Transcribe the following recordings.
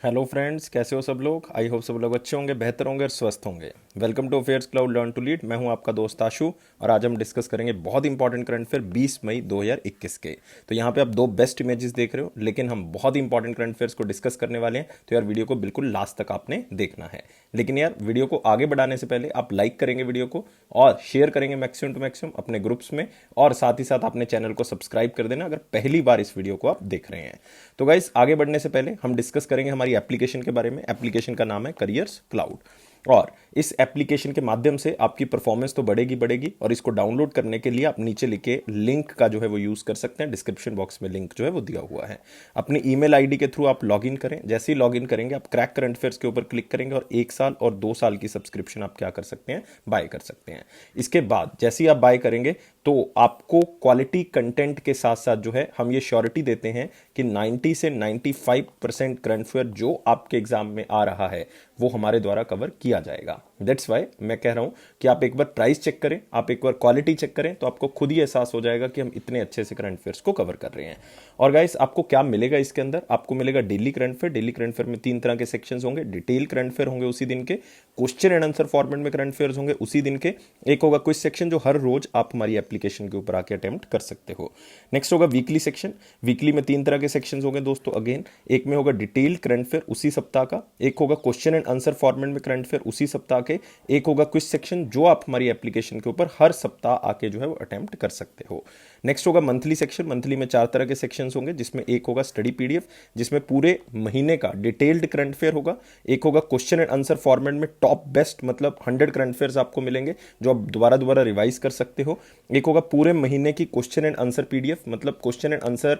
Hello friends, कैसे हो सब लोग। आई होप सब लोग अच्छे होंगे, बेहतर होंगे और स्वस्थ होंगे। Welcome to affairs cloud learn to lead. मैं हूं आपका दोस्त आशु और आज हम डिस्कस करेंगे बहुत इंपॉर्टेंट करंट अफेयर 20 मई 2021 के। तो यहाँ पे आप दो बेस्ट इमेजेस देख रहे हो, लेकिन हम बहुत इंपॉर्टेंट करंट अफेयर्स को डिस्कस करने वाले हैं। तो यार वीडियो को बिल्कुल लास्ट तक आपने देखना है। लेकिन यार वीडियो को आगे बढ़ाने से पहले आप लाइक करेंगे वीडियो को और शेयर करेंगे मैक्सिमम टू मैक्सिमम अपने ग्रुप्स में, और साथ ही साथ अपने चैनल को सब्सक्राइब कर देना अगर पहली बार इस वीडियो को आप देख रहे हैं। तो गाइस, आगे बढ़ने से पहले हम डिस्कस करेंगे हमारी एप्लीकेशन के बारे में। एप्लीकेशन का नाम है करियर्स क्लाउड, और इस एप्लीकेशन के माध्यम से आपकी परफॉर्मेंस तो बढ़ेगी बढ़ेगी। और इसको डाउनलोड करने के लिए आप नीचे लिखे लिंक का जो है वो यूज कर सकते हैं। डिस्क्रिप्शन बॉक्स में लिंक जो है वो दिया हुआ है। अपनी ईमेल आईडी के थ्रू आप लॉगिन करें। जैसे ही लॉगिन करेंगे आप क्रैक करंट अफेयर्स के ऊपर क्लिक करेंगे और 1 साल और 2 साल की सब्सक्रिप्शन आप क्या कर सकते हैं, बाय कर सकते हैं। इसके बाद जैसे ही आप बाय करेंगे तो आपको क्वालिटी कंटेंट के साथ साथ जो है हम ये श्योरिटी देते हैं कि 90 से 95% करंट अफेयर जो आपके एग्जाम में आ रहा है वो हमारे द्वारा कवर किया जाएगा। दैट्स वाई मैं कह रहा हूं कि आप एक बार प्राइस चेक करें, आप एक बार क्वालिटी चेक करें, तो आपको खुद ही एहसास हो जाएगा कि हम इतने अच्छे से करंट अफेयर्स को कवर कर रहे हैं। और गाइस, आपको क्या मिलेगा इसके अंदर? आपको मिलेगा daily current affair. Daily current affair में 3 तरह के सेक्शंस होंगे। डिटेल करंट अफेयर होंगे उसी दिन के, क्वेश्चन एंड आंसर फॉर्मेट में करंट अफेयर्स होंगे उसी दिन के। एक होगा क्विज सेक्शन जो हर रोज आप हमारी एप्लीकेशन के ऊपर आके अटेम्प्ट कर सकते हो। नेक्स्ट होगा वीकली सेक्शन। वीकली में 3 तरह के सेक्शन होंगे दोस्तों। अगेन, एक में होगा डिटेल करंट अफेयर उसी सप्ताह का, एक होगा क्वेश्चन एंड आंसर फॉर्मेट में करंट अफेयर उसी सप्ताह के, एक होगा क्विज सेक्शन जो आप हमारी एप्लीकेशन के ऊपर हर सप्ताह आके जो है वो अटेम्प्ट कर सकते हो। नेक्स्ट होगा मंथली सेक्शन। मंथली में 4 तरह के सेक्शंस होंगे, जिसमें एक होगा स्टडी पीडीएफ जिसमें पूरे महीने का डिटेल्ड करंट अफेयर होगा। एक होगा क्वेश्चन एंड आंसर फॉर्मेट में टॉप बेस्ट मतलब 100 करंट अफेयर्स आपको मिलेंगे जो आप दोबारा दोबारा रिवाइज कर सकते हो। एक होगा पूरे महीने की क्वेश्चन एंड आंसर पीडीएफ, मतलब क्वेश्चन एंड आंसर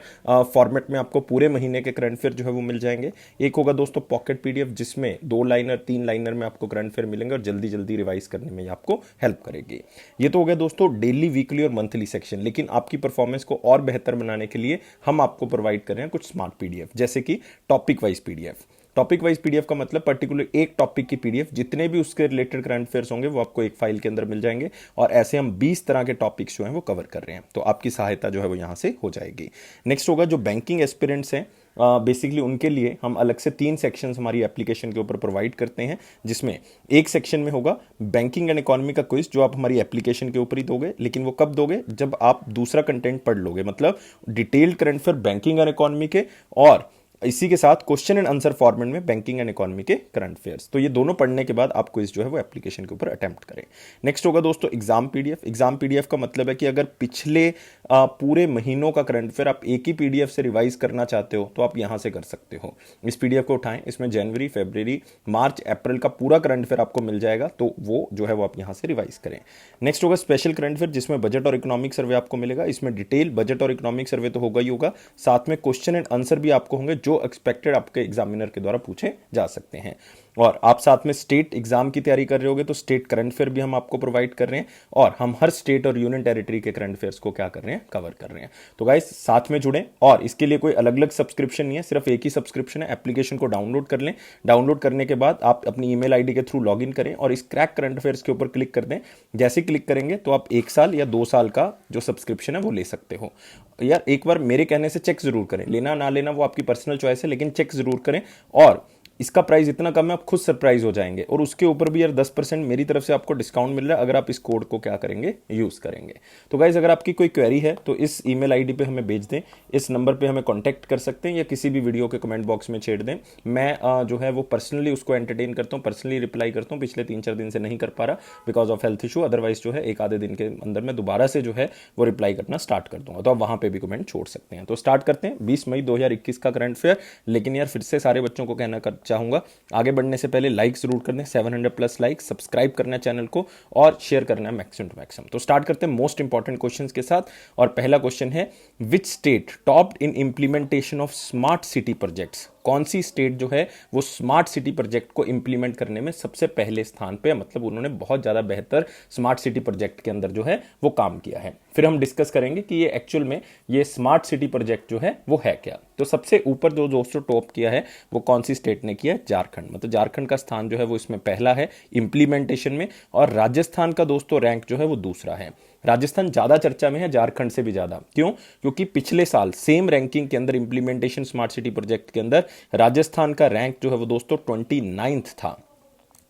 फॉर्मेट में आपको पूरे महीने के करंट अफेयर जो है वो मिल जाएंगे। एक होगा दोस्तों पॉकेट पीडीएफ जिसमें 2 लाइनर 3 लाइनर में आपको करंट अफेयर मिलेंगे और जल्दी जल्दी रिवाइज करने में आपको हेल्प करेगी। ये तो हो गया दोस्तों डेली, वीकली और मंथली सेक्शन। लेकिन आपकी परफॉर्मेंस को और बेहतर बनाने के लिए हम आपको प्रोवाइड कर रहे हैं कुछ स्मार्ट पीडीएफ, जैसे कि topic wise PDF. Topic wise PDF का मतलब पर्टिकुलर एक टॉपिक की पीडीएफ, जितने भी उसके रिलेटेड करंट अफेयर्स होंगे वो आपको एक फाइल के अंदर मिल जाएंगे। और ऐसे हम 20 तरह के टॉपिक्स जो हैं वो कवर कर रहे हैं, तो आपकी सहायता जो है वो यहां से हो जाएगी। नेक्स्ट होगा जो बैंकिंग एस्पिरेंट्स हैं, बेसिकली उनके लिए हम अलग से 3 सेक्शंस हमारी एप्लीकेशन के ऊपर प्रोवाइड करते हैं, जिसमें एक सेक्शन में होगा बैंकिंग एंड इकोनॉमी का क्विज जो आप हमारी एप्लीकेशन के ऊपर ही दोगे। लेकिन वो कब दोगे? जब आप दूसरा कंटेंट पढ़ लोगे, मतलब detailed current affair banking and economy के और इसी के साथ क्वेश्चन एंड आंसर फॉर्मेट में बैंकिंग एंड इकोनॉमी के करंट अफेयर्स। तो ये दोनों पढ़ने के बाद आप क्विज जो है वो एप्लीकेशन के ऊपर अटेम्प्ट करें। नेक्स्ट होगा दोस्तों एग्जाम पीडीएफ। एग्जाम पीडीएफ का मतलब है कि अगर पिछले पूरे महीनों का करंट अफेयर आप एक ही पीडीएफ से रिवाइज करना चाहते हो तो आप यहां से कर सकते हो। इस पीडीएफ को उठाएं, इसमें जनवरी, फरवरी, मार्च, अप्रैल का पूरा करंट अफेयर आपको मिल जाएगा, तो वो जो है वो आप यहां से रिवाइज करें। नेक्स्ट होगा स्पेशल करंट अफेयर जिसमें बजट और इकोनॉमिक सर्वे आपको मिलेगा। इसमें डिटेल बजट और इकोनॉमिक सर्वे तो होगा ही होगा, साथ में क्वेश्चन एंड आंसर भी आपको होंगे जो एक्सपेक्टेड आपके एग्जामिनर के द्वारा पूछे जा सकते हैं। और आप साथ में स्टेट एग्जाम की तैयारी कर रहे होगे तो स्टेट करंट अफेयर भी हम आपको प्रोवाइड कर रहे हैं, और हम हर स्टेट और यूनियन टेरिटरी के करंट अफेयर्स को क्या कर रहे हैं, कवर कर रहे हैं। तो गाइस, साथ में जुड़ें, और इसके लिए कोई अलग अलग सब्सक्रिप्शन नहीं है, सिर्फ एक ही सब्सक्रिप्शन है। एप्लीकेशन को डाउनलोड कर लें। डाउनलोड करने के बाद आप अपनी ईमेल आईडी के थ्रू लॉगिन करें और इस क्रैक करंट अफेयर्स के ऊपर क्लिक कर दें। जैसे क्लिक करेंगे तो आप 1 साल या 2 साल का जो सब्सक्रिप्शन है वो ले सकते हो। यार एक बार मेरे कहने से चेक जरूर करें, लेना ना लेना वो आपकी पर्सनल चॉइस है, लेकिन चेक जरूर करें। और इसका प्राइस इतना कम है आप खुद सरप्राइज हो जाएंगे, और उसके ऊपर भी यार 10% मेरी तरफ से आपको डिस्काउंट मिल रहा है अगर आप इस कोड को क्या करेंगे, यूज करेंगे। तो गाइज, अगर आपकी कोई क्वेरी है तो इस ईमेल आईडी पे हमें भेज दें, इस नंबर पे हमें कांटेक्ट कर सकते हैं, या किसी भी वीडियो के कमेंट बॉक्स में छेड़ दें। मैं जो है वो पर्सनली उसको एंटरटेन करता हूँ, पर्सनली रिप्लाई करता हूँ। पिछले 3-4 दिन से नहीं कर पा रहा because of health issue, otherwise जो है एक आधे दिन के अंदर में दोबारा से जो है वो रिप्लाई करना स्टार्ट कर दूंगा, तो आप वहां पर भी कमेंट छोड़ सकते हैं। तो स्टार्ट करते हैं 20 मई 2021 का करंट अफेयर। लेकिन यार फिर से सारे बच्चों को कहना चाहूंगा, आगे बढ़ने से पहले लाइक जरूर कर दें, 700+ लाइक, सब्सक्राइब करना है चैनल को और शेयर करना है मैक्सिमम टू मैक्सिमम। तो स्टार्ट करते हैं मोस्ट इंपॉर्टेंट क्वेश्चंस के साथ। और पहला क्वेश्चन है, which state topped in implementation of smart city projects? कौन सी स्टेट जो है वो स्मार्ट सिटी प्रोजेक्ट को इंप्लीमेंट करने में सबसे पहले स्थान पे, मतलब उन्होंने बहुत ज्यादा बेहतर स्मार्ट सिटी प्रोजेक्ट के अंदर जो है वो काम किया है। फिर हम डिस्कस करेंगे कि ये एक्चुअल में ये स्मार्ट सिटी प्रोजेक्ट जो है वो है क्या। तो सबसे ऊपर जो दोस्तों टॉप किया है वो कौन सी स्टेट ने किया है? झारखंड। मतलब झारखंड का स्थान जो है वो इसमें पहला है इंप्लीमेंटेशन में, और राजस्थान का दोस्तों रैंक जो है वो दूसरा है। राजस्थान ज्यादा चर्चा में है झारखंड से भी ज्यादा। क्यों? क्योंकि पिछले साल सेम रैंकिंग के अंदर इंप्लीमेंटेशन स्मार्ट सिटी प्रोजेक्ट के अंदर राजस्थान का रैंक जो है वो दोस्तों 29th था।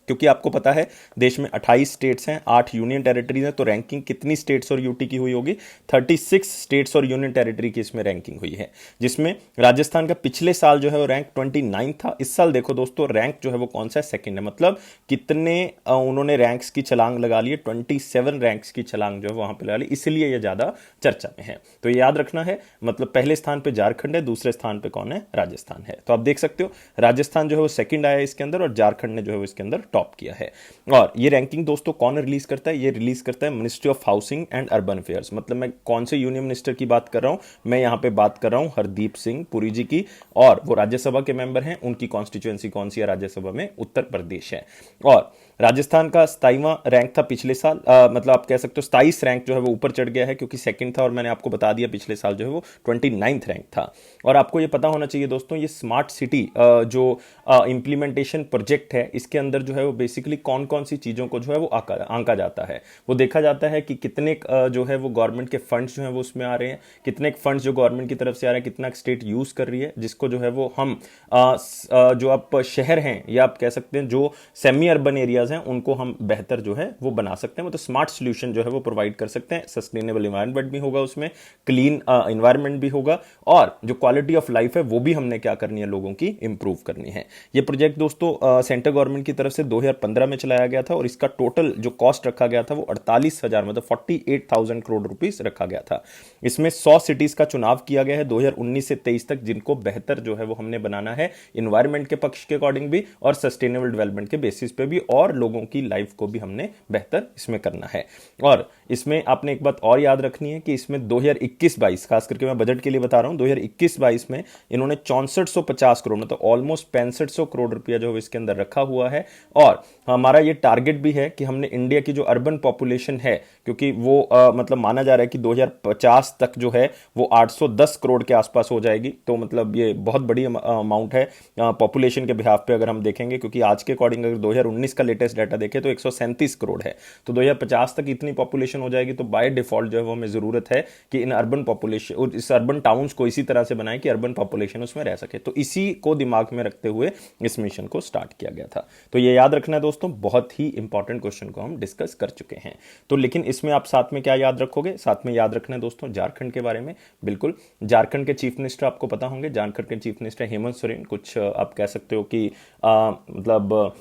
क्योंकि आपको पता है देश में 28 स्टेट्स हैं, 8 यूनियन टेरिटरीज हैं, तो रैंकिंग कितनी स्टेट्स और यूटी की हुई होगी? 36 स्टेट्स और यूनियन टेरिटरी की इसमें रैंकिंग हुई है, जिसमें राजस्थान का पिछले साल जो है वो रैंक 29 था। इस साल देखो दोस्तों रैंक जो है वो कौन सा है? सेकंड है। मतलब कितने उन्होंने रैंक्स की छलांग लगा ली है? 27 रैंक्स की छलांग जो है वहां पर लगा ली, इसलिए यह ज्यादा चर्चा में है। तो ये याद रखना है, मतलब पहले स्थान पर झारखंड है, दूसरे स्थान पर कौन है? राजस्थान है। तो आप देख सकते हो राजस्थान जो है वो सेकंड आया इसके अंदर और झारखंड ने जो है वो इसके अंदर टॉप किया है। और ये रैंकिंग दोस्तों कौन रिलीज करता है? ये रिलीज करता है ministry of housing and urban affairs. मतलब मैं कौन से यूनियन मिनिस्टर की बात कर रहा हूं? मैं यहां पे बात कर रहा हूं हरदीप सिंह पुरी जी की, और वो राज्यसभा के मेंबर हैं। उनकी कॉन्स्टिट्यूएंसी कौन सी है राज्यसभा में? उत्तर प्रदेश है। और राजस्थान का 27वां रैंक था पिछले साल, मतलब आप कह सकते हो 27 रैंक जो है वो ऊपर चढ़ गया है, क्योंकि सेकंड था और मैंने आपको बता दिया पिछले साल जो है वो 29th रैंक था। और आपको ये पता होना चाहिए दोस्तों, ये स्मार्ट सिटी जो इंप्लीमेंटेशन प्रोजेक्ट है, इसके अंदर जो है वो बेसिकली कौन कौन सी चीज़ों को जो है वो आंका जाता है। वो देखा जाता है कि कितने जो है वो गवर्नमेंट के फंड्स जो है वो उसमें आ रहे हैं, कितने फंड्स जो गवर्नमेंट की तरफ से आ रहे हैं, कितना स्टेट यूज कर रही है, जिसको जो है वो हम जो आप शहर हैं या आप कह सकते हैं जो सेमी अर्बन एरियाज हैं उनको हम बेहतर जो है वो बना सकते हैं। मतलब स्मार्ट सोल्यूशन जो है वो प्रोवाइड कर सकते हैं। सस्टेनेबल इन्वायरमेंट भी होगा उसमें, क्लीन इन्वायरमेंट भी होगा, और जो क्वालिटी ऑफ लाइफ है वो भी हमने क्या करनी है? लोगों की इंप्रूव करनी है। ये प्रोजेक्ट दोस्तों सेंट्रल गवर्नमेंट की तरफ से 2015 में चलाया गया था और इसका टोटल जो कॉस्ट रखा गया था वो 48,000 मतलब 48,000 करोड़ रुपीस रखा गया था। इसमें 100 सिटीज का चुनाव किया गया है 2019 से 23 तक, जिनको बेहतर जो है वो हमने बनाना है इन्वायरमेंट के पक्ष के अकॉर्डिंग भी और सस्टेनेबल डेवलपमेंट के बेसिस पे भी, और लोगों की लाइफ को भी हमने बेहतर इसमें करना है। और इसमें आपने एक बात और याद रखनी है कि इसमें 2021-22 खास करके मैं बजट के लिए बता रहा हूं, 2021-22 में इन्होंने 6450 करोड़ मतलब ऑलमोस्ट 6500 करोड़ रुपया जो है इसके अंदर रखा हुआ है। और हमारा ये टारगेट भी है कि हमने इंडिया की जो अर्बन पॉपुलेशन है, क्योंकि वो मतलब माना जा रहा है कि 2050 तक जो है वो 810 करोड़ के आसपास हो जाएगी। तो मतलब ये बहुत बड़ी अमाउंट है पॉपुलेशन के बिहाफ पे अगर हम देखेंगे, क्योंकि आज के अकॉर्डिंग अगर 2019 का लेटेस्ट डाटा देखें तो 137 करोड़ है। तो 2050 तक इतनी पॉपुलेशन हो जाएगी, तो बाय डिफॉल्ट जो है वो हमें जरूरत है कि इन अर्बन पॉपुलेशन, इस अर्बन टाउन्स को इसी तरह से बनाएं कि अर्बन पॉपुलेशन उसमें रह सके। तो इसी को दिमाग में रखते हुए इस मिशन को स्टार्ट किया गया था। तो ये याद रखना है दोस्तों, बहुत ही इंपॉर्टेंट क्वेश्चन को हम डिस्कस कर चुके हैं। तो लेकिन इसमें आप साथ में क्या याद रखोगे? साथ में याद रखना है दोस्तों झारखंड के बारे में। बिल्कुल, झारखंड के चीफ मिनिस्टर आपको पता होंगे। झारखंड के चीफ मिनिस्टर हेमंत सोरेन, कुछ आप कह सकते हो कि मतलब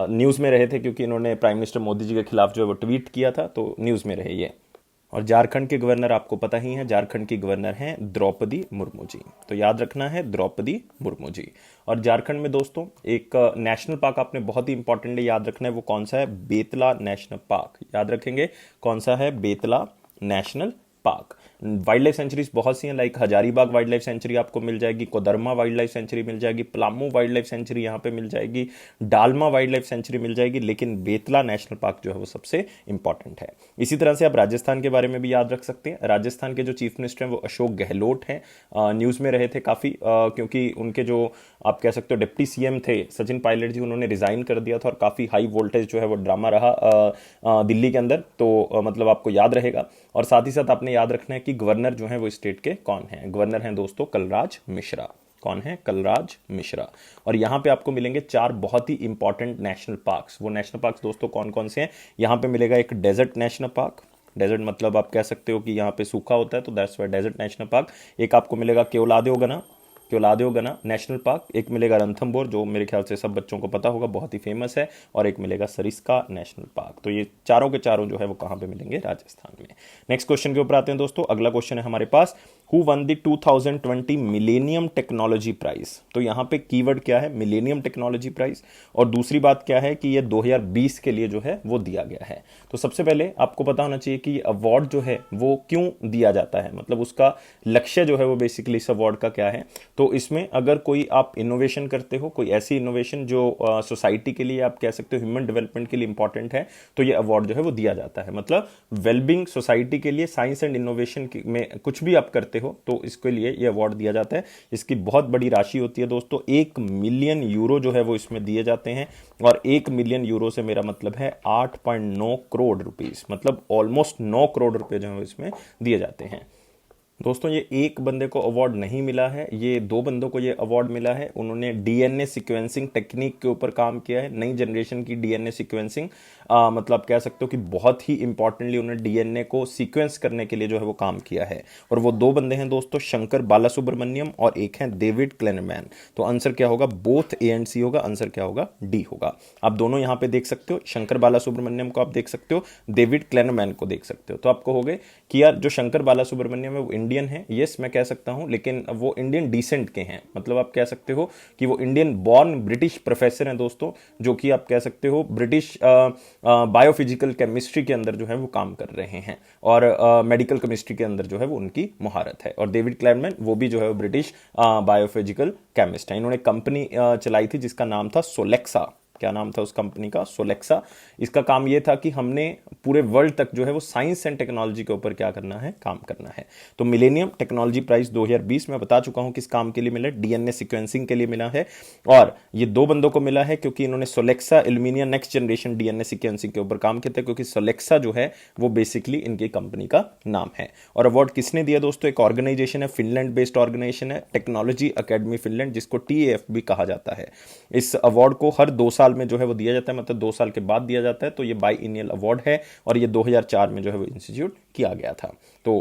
न्यूज में रहे थे, क्योंकि इन्होंने प्राइम मिनिस्टर मोदी जी के खिलाफ जो है वो ट्वीट किया था, तो न्यूज में रहे ये। और झारखंड के गवर्नर आपको पता ही है, झारखंड की गवर्नर हैं द्रौपदी मुर्मू जी। तो याद रखना है द्रौपदी मुर्मू जी। और झारखंड में दोस्तों एक नेशनल पार्क आपने बहुत ही इंपॉर्टेंटली याद रखना है, वो कौन सा है? Betla national park. याद रखेंगे कौन सा है? Betla national park. Wild life sanctuaries बहुत सी हैं, like Hazaribagh wild life sanctuary आपको मिल जाएगी, कोदरमा वाइल्ड लाइफ सेंचुरी मिल जाएगी, पलामू वाइल्ड लाइफ सेंचुरी यहाँ पे मिल जाएगी, डालमा वाइल्ड लाइफ सेंचुरी मिल जाएगी, लेकिन बेतला नेशनल पार्क जो है वो सबसे इंपॉर्टेंट है। इसी तरह से आप राजस्थान के बारे में भी याद रख सकते हैं। राजस्थान के जो चीफ मिनिस्टर हैं वो अशोक गहलोत हैं, न्यूज में रहे थे काफी, क्योंकि उनके जो आप कह सकते हो डिप्टी सीएम थे सचिन पायलट जी, उन्होंने रिजाइन कर दिया था और काफी हाई वोल्टेज जो है वो ड्रामा रहा दिल्ली के अंदर। तो मतलब आपको याद रहेगा। और साथ ही साथ आपने याद रखना है कि गवर्नर जो है वो स्टेट के कौन है? गवर्नर हैं दोस्तों कलराज मिश्रा। कौन है? कलराज मिश्रा। और यहां पे आपको मिलेंगे 4 बहुत ही इंपॉर्टेंट नेशनल पार्क्स। वो नेशनल पार्क्स दोस्तों कौन कौन से हैं? यहां पे मिलेगा एक डेजर्ट नेशनल पार्क। डेजर्ट मतलब आप कह सकते हो कि यहाँ पे सूखा होता है, तो that's why desert national park. एक आपको मिलेगा केवलादेव नेशनल पार्क। एक मिलेगा रणथंभौर, जो मेरे ख्याल से सब बच्चों को पता होगा, बहुत ही फेमस है। और एक मिलेगा सरिस्का नेशनल पार्क। तो ये चारों के चारों जो है वो कहां पे मिलेंगे? राजस्थान में। नेक्स्ट क्वेश्चन के ऊपर आते हैं दोस्तों। अगला क्वेश्चन है हमारे पास, who won the 2020 millennium technology prize. तो यहां पे कीवर्ड क्या है? Millennium technology prize. और दूसरी बात क्या है कि ये 2020 के लिए जो है वो दिया गया है। तो सबसे पहले आपको पता होना चाहिए कि अवार्ड जो है वो क्यों दिया जाता है, मतलब उसका लक्ष्य जो है वो बेसिकली इस अवार्ड का क्या है। तो इसमें अगर कोई आप इनोवेशन करते हो, कोई ऐसी इनोवेशन जो सोसाइटी के लिए आप कह सकते हो ह्यूमन डेवलपमेंट के लिए इंपॉर्टेंट है, तो ये अवार्ड जो है वो दिया जाता है। मतलब वेलबींग सोसाइटी के लिए साइंस एंड इनोवेशन में कुछ भी आप करते हो तो इसके लिए ये अवार्ड दिया जाता है। इसकी बहुत बड़ी राशि होती है दोस्तों, 1 मिलियन यूरो जो है वो इसमें दिए जाते हैं। और 1 मिलियन यूरो से मेरा मतलब है 8.9 करोड़ रुपीस, मतलब ऑलमोस्ट 9 करोड़ रुपए जो है इसमें दिए जाते हैं। दोस्तों ये एक बंदे को अवार्ड नहीं मिला है, ये दो बंदों को ये अवार्ड मिला है। उन्होंने डीएनए सीक्वेंसिंग टेक्निक के ऊपर काम किया है, नई जनरेशन की डीएनए सीक्वेंसिंग, मतलब आप कह सकते हो कि बहुत ही इंपॉर्टेंटली उन्होंने डीएनए को सीक्वेंस करने के लिए जो है वो काम किया है। और वो दो बंदे हैं दोस्तों, शंकर बालासुब्रमण्यम और एक हैं डेविड क्लेनमैन। तो आंसर क्या होगा, बोथ ए एंड सी होगा, आंसर क्या होगा, डी होगा। आप दोनों यहां पे देख सकते हो, शंकर बालासुब्रमण्यम को आप देख सकते हो, डेविड क्लेनमैन को देख सकते हो। तो आप कहोगे कि यार जो शंकर बालासुब्रमण्यम है वो इंडियन है, यस मैं कह सकता हूं, लेकिन वो इंडियन डिसेंट के हैं। मतलब आप कह सकते हो कि वो इंडियन बॉर्न ब्रिटिश प्रोफेसर हैं दोस्तों, जो कि आप कह सकते हो ब्रिटिश बायोफिजिकल केमिस्ट्री के अंदर जो है वो काम कर रहे हैं, और मेडिकल केमिस्ट्री के अंदर जो है वो उनकी महारत है। और डेविड क्लेनमैन वो भी जो है वो ब्रिटिश बायोफिजिकल केमिस्ट है। इन्होंने कंपनी चलाई थी जिसका नाम था सोलेक्सा। क्या नाम था उस कंपनी का, सोलेक्सा। इसका काम यह था कि हमने पूरे वर्ल्ड तक जो है वो साइंस एंड टेक्नोलॉजी के ऊपर क्या करना है, काम करना है। तो मिलेनियम टेक्नोलॉजी प्राइज 2020 में बता चुका हूं किस काम के लिए मिला, डीएनए सीक्वेंसिंग के लिए मिला है। और ये दो बंदों को मिला है क्योंकि इन्होंने Solexa Illumina next generation DNA sequencing के ऊपर काम किया था, क्योंकि सोलेक्सा जो है वो बेसिकली इनकी कंपनी का नाम है। और अवार्ड किसने दिया दोस्तों, एक ऑर्गेनाइजेशन है, फिनलैंड बेस्ड ऑर्गेनाइजेशन है, टेक्नोलॉजी अकेडमी फिनलैंड, जिसको टीएएफ भी कहा जाता है। इस अवार्ड को हर 2 साल में जो है वो दिया जाता है, मतलब 2 साल के बाद दिया जाता है। तो ये बाइएनियल अवार्ड है और ये 2004 में जो है वो इंस्टीट्यूट किया गया था। तो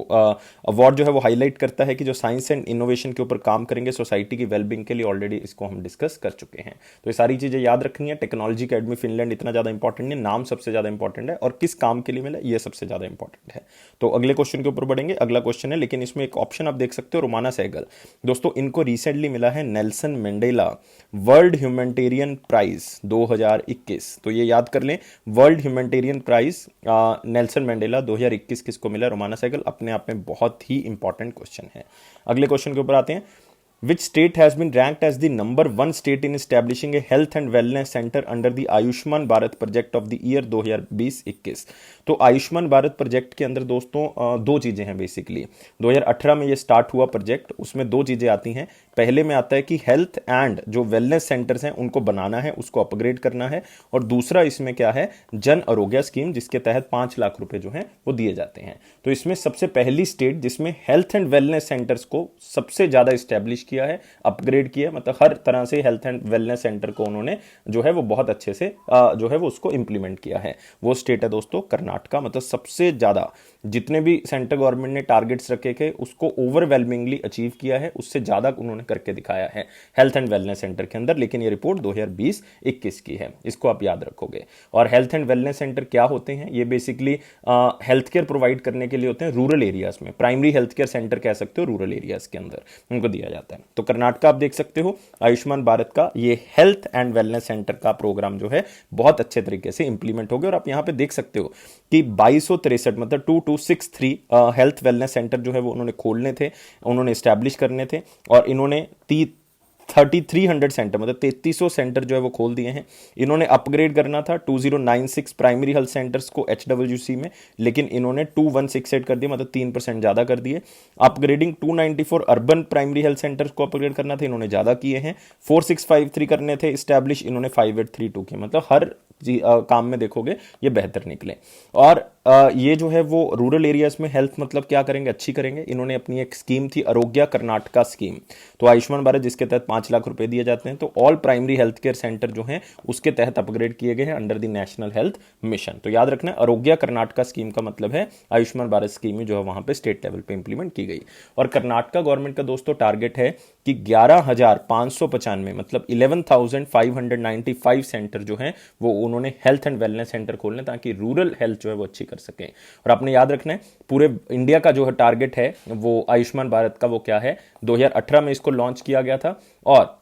अवार्ड जो है वो हाईलाइट करता है कि जो साइंस एंड इनोवेशन के ऊपर काम करेंगे सोसाइटी की वेलबींग के लिए, ऑलरेडी इसको हम डिस्कस कर चुके हैं। तो ये सारी चीजें याद रखनी है। टेक्नोलॉजी अकेडमी फिनलैंड इतना ज्यादा इंपॉर्टेंट नहीं, नाम सबसे ज्यादा इंपॉर्टेंट है, और किस काम के लिए मिला ये सबसे ज्यादा इंपॉर्टेंट है। तो अगले क्वेश्चन के ऊपर बढ़ेंगे। अगला क्वेश्चन है, लेकिन इसमें एक ऑप्शन आप देख सकते हो, रोमाना सहगल। दोस्तों इनको रिसेंटली मिला है Nelson Mandela world humanitarian prize 2021। तो ये याद कर लें, world humanitarian prize Nelson Mandela 2021 किसको मिला, रोमाना सहगल। अपने आप में बहुत ही इंपॉर्टेंट क्वेश्चन है। अगले क्वेश्चन के ऊपर आते हैं। Which state has been ranked as the number 1 state in establishing a health and wellness center under the Ayushman Bharat project of the year 2020-21। तो आयुष्मान भारत प्रोजेक्ट के अंदर दोस्तों दो चीजें हैं बेसिकली। 2018 में ये स्टार्ट हुआ प्रोजेक्ट, उसमें दो चीजें आती हैं। पहले में आता है कि हेल्थ एंड जो वेलनेस सेंटर्स हैं उनको बनाना है, उसको अपग्रेड करना है। और दूसरा इसमें क्या है, जन आरोग्य स्कीम, जिसके तहत 5 लाख रुपए जो हैं वो दिए जाते हैं। तो इसमें सबसे पहली स्टेट जिसमें हेल्थ एंड वेलनेस सेंटर्स को सबसे ज्यादा स्टैब्लिश किया है, अपग्रेड किया, मतलब हर तरह से हेल्थ एंड वेलनेस सेंटर को उन्होंने जो है वो बहुत अच्छे से जो है वो उसको इंप्लीमेंट किया है, वो स्टेट है दोस्तों कर्नाटका। मतलब सबसे ज्यादा जितने भी सेंट्रल गवर्नमेंट ने टारगेट्स रखे थे उसको ओवरवेलमिंगली अचीव किया है, उससे ज्यादा उन्होंने करके दिखाया है हेल्थ एंड वेलनेस सेंटर के अंदर। लेकिन ये रिपोर्ट 2020-21 की है, इसको आप याद रखोगे। और हेल्थ एंड वेलनेस सेंटर क्या होते हैं, ये बेसिकली हेल्थ केयर प्रोवाइड करने के लिए होते हैं रूरल एरियाज में, प्राइमरी हेल्थ केयर सेंटर कह सकते हो, रूरल एरियाज के अंदर उनको दिया जाता है। तो कर्नाटका आप देख सकते हो, आयुष्मान भारत का ये हेल्थ एंड वेलनेस सेंटर का प्रोग्राम जो है बहुत अच्छे तरीके से इंप्लीमेंट हो गया। और आप यहां पे देक सकते हो कि 2263 मतलब 2263 हेल्थ वेलनेस सेंटर जो है वो उन्होंने खोलने थे, उन्होंने स्टैब्लिश करने थे। और इन्होंने 3300 सेंटर मतलब 3300 सेंटर जो है वो खोल दिए हैं। इन्होंने अपग्रेड करना था 2096 प्राइमरी हेल्थ सेंटर्स को HWC में, लेकिन इन्होंने 2168 कर दिया, मतलब 3% ज्यादा कर दिए। Upgrading 294 urban primary health centres को अपग्रेड करना था, इन्होंने ज्यादा किए हैं। 4653 करने थे स्टैब्लिश, इन्होंने 5832 किए। मतलब हर काम में देखोगे ये बेहतर निकले। और ये जो है वो रूरल एरियाज में हेल्थ मतलब क्या करेंगे, अच्छी करेंगे। इन्होंने अपनी एक स्कीम थी आरोग्य कर्नाटका स्कीम, तो आयुष्मान भारत जिसके तहत 5 लाख रुपए दिए जाते हैं। तो all primary health care centre जो हैं उसके तहत अपग्रेड किए गए हैं under the national health mission. तो याद रखना, आरोग्य कर्नाटका स्कीम का मतलब है आयुष्मान भारत स्कीम जो है वहां पे स्टेट लेवल पे इंप्लीमेंट की गई। और कर्नाटका गवर्नमेंट का दोस्तों टारगेट है कि 11,595 मतलब 11,595 सेंटर जो है वो उन्होंने हेल्थ एंड वेलनेस सेंटर खोलने, ताकि रूरल हेल्थ जो है वो अच्छी कर सकें। और आपने याद रखना है पूरे इंडिया का जो है टारगेट है वो आयुष्मान भारत का वो क्या है, 2018 में इसको लॉन्च किया गया था। और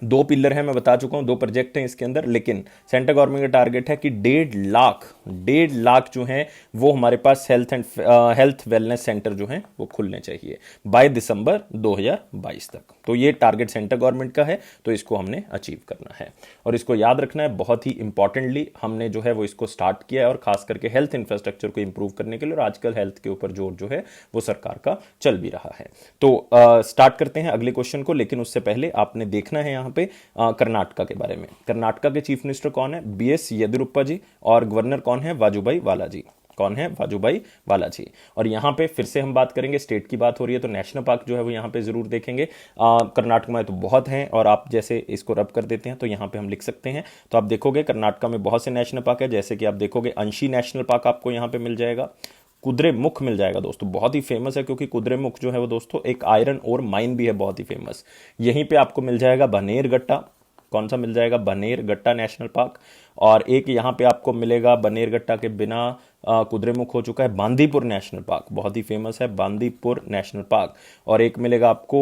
दो पिलर है, मैं बता चुका हूं, दो प्रोजेक्ट हैं इसके अंदर, लेकिन सेंट्रल गवर्नमेंट का टारगेट है कि 1.5 लाख जो हैं वो हमारे पास हेल्थ वेलनेस सेंटर जो हैं वो खुलने चाहिए बाय दिसंबर 2022 तक। तो ये टारगेट सेंट्रल गवर्नमेंट का है, तो इसको हमने अचीव करना है और इसको याद रखना है। बहुत ही इंपॉर्टेंटली हमने जो है वो इसको स्टार्ट किया है, और खास करके हेल्थ इंफ्रास्ट्रक्चर को इंप्रूव करने के लिए, और आजकल हेल्थ के ऊपर जोर जो है वो सरकार का चल भी रहा है। तो स्टार्ट करते हैं अगले क्वेश्चन को, लेकिन उससे पहले आपने देखना है यहाँ पे कर्नाटका के बारे में। कर्नाटका के चीफ मिनिस्टर कौन है? बीएस येदियुरप्पा जी। और गवर्नर कौन है? वाजुभाई वाला जी। कौन है? वाजुभाई वाला जी। और यहाँ पे फिर से हम बात करेंगे, स्टेट की बात हो रही है तो नेशनल पार्क जो है वो यहाँ पे जरूर देखेंगे। कर्नाटक में तो बहुत हैं, और आप जैसे इसको रब कर देते हैं तो यहाँ पे हम लिख सकते हैं। तो आप देखोगे कर्नाटका में बहुत से नेशनल पार्क है, जैसे कि आप देखोगे अंशी नेशनल पार्क आपको यहाँ पे मिल जाएगा, कुद्रेमुख मिल जाएगा दोस्तों, बहुत ही फेमस है, क्योंकि कुद्रेमुख जो है वो दोस्तों एक आयरन और माइन भी है, बहुत ही फेमस। यहीं पे आपको मिल जाएगा बनेरगट्टा। कौन सा मिल जाएगा? बनेरगट्टा नेशनल पार्क। और एक यहाँ पे आपको मिलेगा बनेरगट्टा के बिना, कुद्रेमुख हो चुका है, बांदीपुर नेशनल पार्क, बहुत ही फेमस है बांदीपुर नेशनल पार्क। और एक मिलेगा आपको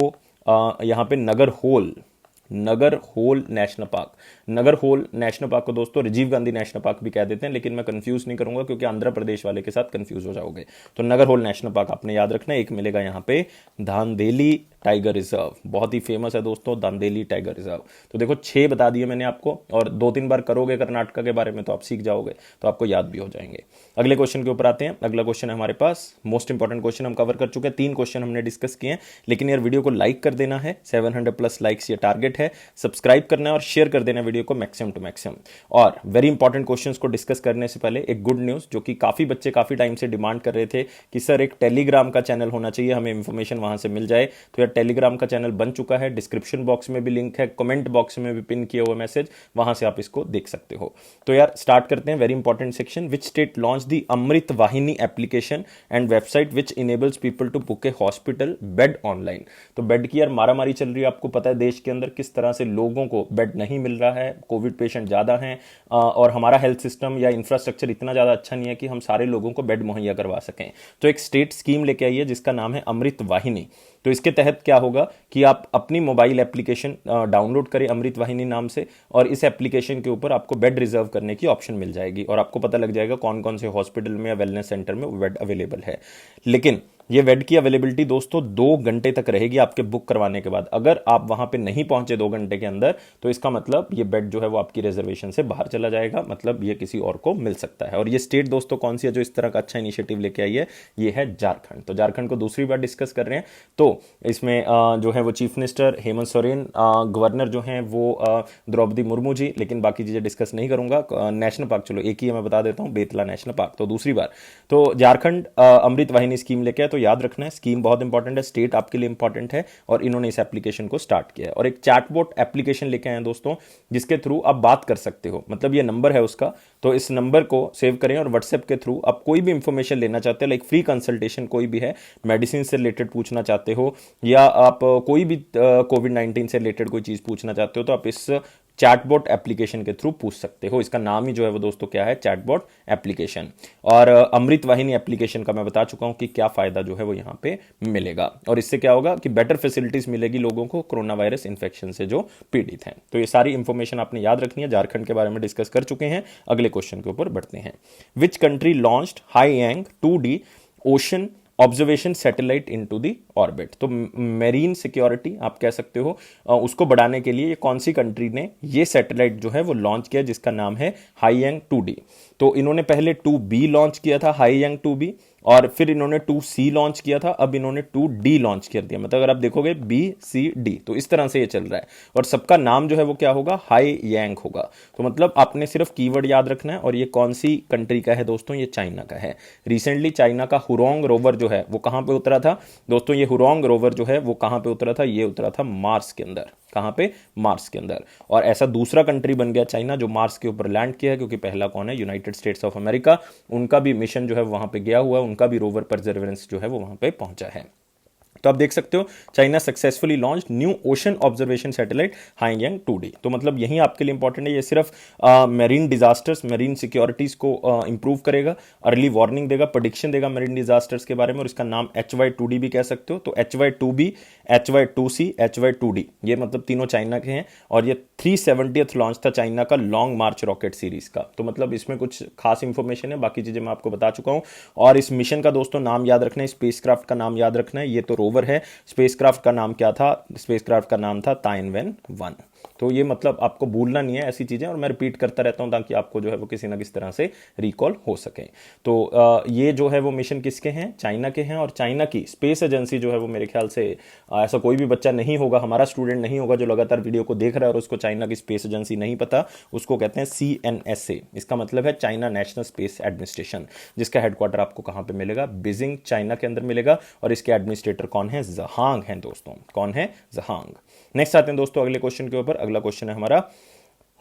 यहाँ पे नगर होल नेशनल पार्क। नगर होल नेशनल पार्क को दोस्तों राजीव गांधी नेशनल पार्क भी कह देते हैं, लेकिन मैं कंफ्यूज नहीं करूंगा क्योंकि आंध्र प्रदेश वाले के साथ कंफ्यूज हो जाओगे। तो नगर होल नेशनल पार्क आपने याद रखना है। एक मिलेगा यहाँ पे धांधेली टाइगर रिजर्व, बहुत ही फेमस है दोस्तों धांधेली टाइगर रिजर्व। तो देखो 6 बता दिए मैंने आपको, और 2-3 बार करोगे कर्नाटका के बारे में तो आप सीख जाओगे, तो आपको याद भी हो जाएंगे। अगले क्वेश्चन के ऊपर आते हैं। अगला क्वेश्चन है हमारे पास, मोस्ट इंपॉर्टेंट क्वेश्चन हम कवर कर चुके हैं, 3 क्वेश्चन हमने डिस्कस किए हैं, लेकिन यार वीडियो को लाइक कर देना है, 700+ लाइक्स ये टारगेट है, सब्सक्राइब करना है और शेयर कर देना वीडियो को मैक्सिमम टू मैक्सिमम। और वेरी इंपॉर्टेंट क्वेश्चंस को डिस्कस करने से पहले एक गुड न्यूज, जो कि काफी बच्चे काफी टाइम से डिमांड कर रहे थे कि सर एक टेलीग्राम का चैनल होना चाहिए, हमें इंफॉर्मेशन वहां से मिल जाए। तो यार टेलीग्राम का चैनल बन चुका है, डिस्क्रिप्शन बॉक्स में भी लिंक है, कमेंट बॉक्स में भी पिन किया हुआ मैसेज, वहां से आप इसको देख सकते हो। तो यार स्टार्ट करते हैं। Very important section, which state launch the Amrit Vahini application and website which enables people to book a hospital bed online. तो बेड की यार मारामारी चल रही है, आपको पता है देश के अंदर किस तरह से लोगों को बेड नहीं मिल रहा है, कोविड पेशेंट ज़्यादा हैं, और हमारा हेल्थ सिस्टम या इंफ्रास्ट्रक्चर इतना ज़्यादा अच्छा नहीं है कि हम सारे लोगों को बेड मुहैया करवा सकें। तो एक स्टेट स्कीम लेके आई है जिसका नाम है अमृत वाहिनी। तो इसके तहत क्या होगा कि आप अपनी मोबाइल एप्लीकेशन डाउनलोड करें अमृत वाहिनी नाम से, और इस एप्लीकेशन के ऊपर आपको बेड रिजर्व करने की ऑप्शन मिल जाएगी, और आपको पता लग जाएगा कौन कौन से हॉस्पिटल में या वेलनेस सेंटर में बेड अवेलेबल है। लेकिन ये बेड की अवेलेबिलिटी दोस्तों 2 घंटे तक रहेगी आपके बुक करवाने के बाद। अगर आप वहां पे नहीं पहुंचे 2 घंटे के अंदर, तो इसका मतलब ये बेड जो है वो आपकी रिजर्वेशन से बाहर चला जाएगा, मतलब ये किसी और को मिल सकता है। और ये स्टेट दोस्तों कौन सी है जो इस तरह का अच्छा इनिशिएटिव लेके आई है? ये है झारखंड। तो झारखंड को दूसरी बार डिस्कस कर रहे हैं। तो इसमें जो है वो chief minister Hemant Soren, governor जो है वो द्रौपदी मुर्मू जी, लेकिन बाकी चीजें डिस्कस नहीं करूंगा। नेशनल पार्क चलो एक ही मैं बता देता हूं, बेतला नेशनल पार्क। तो दूसरी बार तो झारखंड अमृत वाहिनी स्कीम लेके आए, तो याद रखना है स्कीम बहुत इंपॉर्टेंट है, स्टेट आपके लिए इंपॉर्टेंट है, और इन्होंने इस एप्लीकेशन को स्टार्ट किया है। और एक चैटबॉट एप्लीकेशन लेके आए हैं दोस्तों, जिसके थ्रू आप बात कर सकते हो, मतलब ये नंबर है उसका, तो इस नंबर को सेव करें और व्हाट्सएप के थ्रू आप कोई भी इंफॉर्मेशन लेना चाहते हो, लाइक फ्री कंसल्टेशन कोई भी है, मेडिसिन से रिलेटेड पूछना चाहते हो, या आप कोई भी कोविड-19 से रिलेटेड कोई चीज पूछना चाहते हो, तो आप इस चैटबॉट एप्लीकेशन के थ्रू पूछ सकते हो। इसका नाम ही जो है वो दोस्तों क्या है? Chatbot application. और अमृत वाहिनी एप्लीकेशन का मैं बता चुका हूं कि क्या फायदा जो है वो यहां पे मिलेगा, और इससे क्या होगा कि बेटर फैसिलिटीज मिलेगी लोगों को कोरोना वायरस इन्फेक्शन से जो पीड़ित हैं। तो ये सारी इंफॉर्मेशन आपने याद रखनी है। झारखंड के बारे में डिस्कस कर चुके हैं, अगले क्वेश्चन के ऊपर बढ़ते हैं। Which country launched Haiyang 2D ocean observation satellite into the orbit. तो मेरीन सिक्योरिटी आप कह सकते हो, उसको बढ़ाने के लिए कौन सी कंट्री ने ये सैटेलाइट जो है वो लॉन्च किया, जिसका नाम है हाईयांग 2D। तो इन्होंने पहले 2B लॉन्च किया था, हाईयांग 2B, और फिर इन्होंने 2C लॉन्च किया था, अब इन्होंने 2D लॉन्च कर दिया। मतलब अगर आप देखोगे B-C-D, तो इस तरह से ये चल रहा है, और सबका नाम जो है वो क्या होगा? हाईयांग होगा। तो मतलब आपने सिर्फ कीवर्ड याद रखना है। और ये कौन सी कंट्री का है दोस्तों? ये चाइना का है। रिसेंटली चाइना का हुरोंग रोवर जो है वो कहां पे उतरा था दोस्तों? ये हुरोंग रोवर जो है वो कहां पे उतरा था? ये उतरा था मार्स के अंदर। कहां पे? मार्स के अंदर। और ऐसा दूसरा कंट्री बन गया चाइना जो मार्स के ऊपर लैंड किया है, क्योंकि पहला कौन है? United states of America. उनका भी मिशन जो है वहां पे गया हुआ है, उनका भी रोवर परसेवरेंस जो है वो वहां पे पहुंचा है। तो आप देख सकते हो China successfully launch new ocean observation satellite Haiyang 2D। तो मतलब यही आपके लिए इंपॉर्टेंट है, ये सिर्फ मेरीन डिजास्टर्स, मेरीन सिक्योरिटीज को इंप्रूव करेगा, अर्ली वार्निंग देगा, प्रेडिक्शन देगा मेरीन डिजास्टर्स के बारे में, और इसका नाम HY2D भी कह सकते हो। तो HY2B, HY2C, HY2D, ये मतलब तीनों चाइना के हैं, और ये 370th लॉन्च था चाइना का लॉन्ग मार्च रॉकेट सीरीज का। तो मतलब इसमें कुछ खास इंफॉर्मेशन है, बाकी चीजें मैं आपको बता चुका हूं। और इस मिशन का दोस्तों नाम याद रखना है, स्पेसक्राफ्ट का नाम याद रखना है। ये तो रोवर है, स्पेसक्राफ्ट का नाम क्या था? स्पेसक्राफ्ट का नाम था ताइनवेन 1। तो ये मतलब आपको भूलना नहीं है ऐसी चीजें, और मैं रिपीट करता रहता हूं ताकि आपको जो है वो किसी ना किसी तरह से रिकॉल हो सके। तो ये जो है वो मिशन किसके हैं? चाइना के हैं। और चाइना की स्पेस एजेंसी जो है वो मेरे ख्याल से ऐसा कोई भी बच्चा नहीं होगा, हमारा स्टूडेंट नहीं होगा जो लगातार वीडियो को देख रहा है और उसको चाइना की स्पेस एजेंसी नहीं पता। उसको कहते हैं CNSA। इसका मतलब है चाइना नेशनल स्पेस एडमिनिस्ट्रेशन, जिसका हेडक्वार्टर आपको कहां पे मिलेगा? बीजिंग, चाइना के अंदर मिलेगा। और इसके एडमिनिस्ट्रेटर कौन है? जहांग हैं दोस्तों। कौन है? जहांग। नेक्स्ट आते हैं दोस्तों अगले क्वेश्चन के ऊपर। अगला क्वेश्चन है हमारा,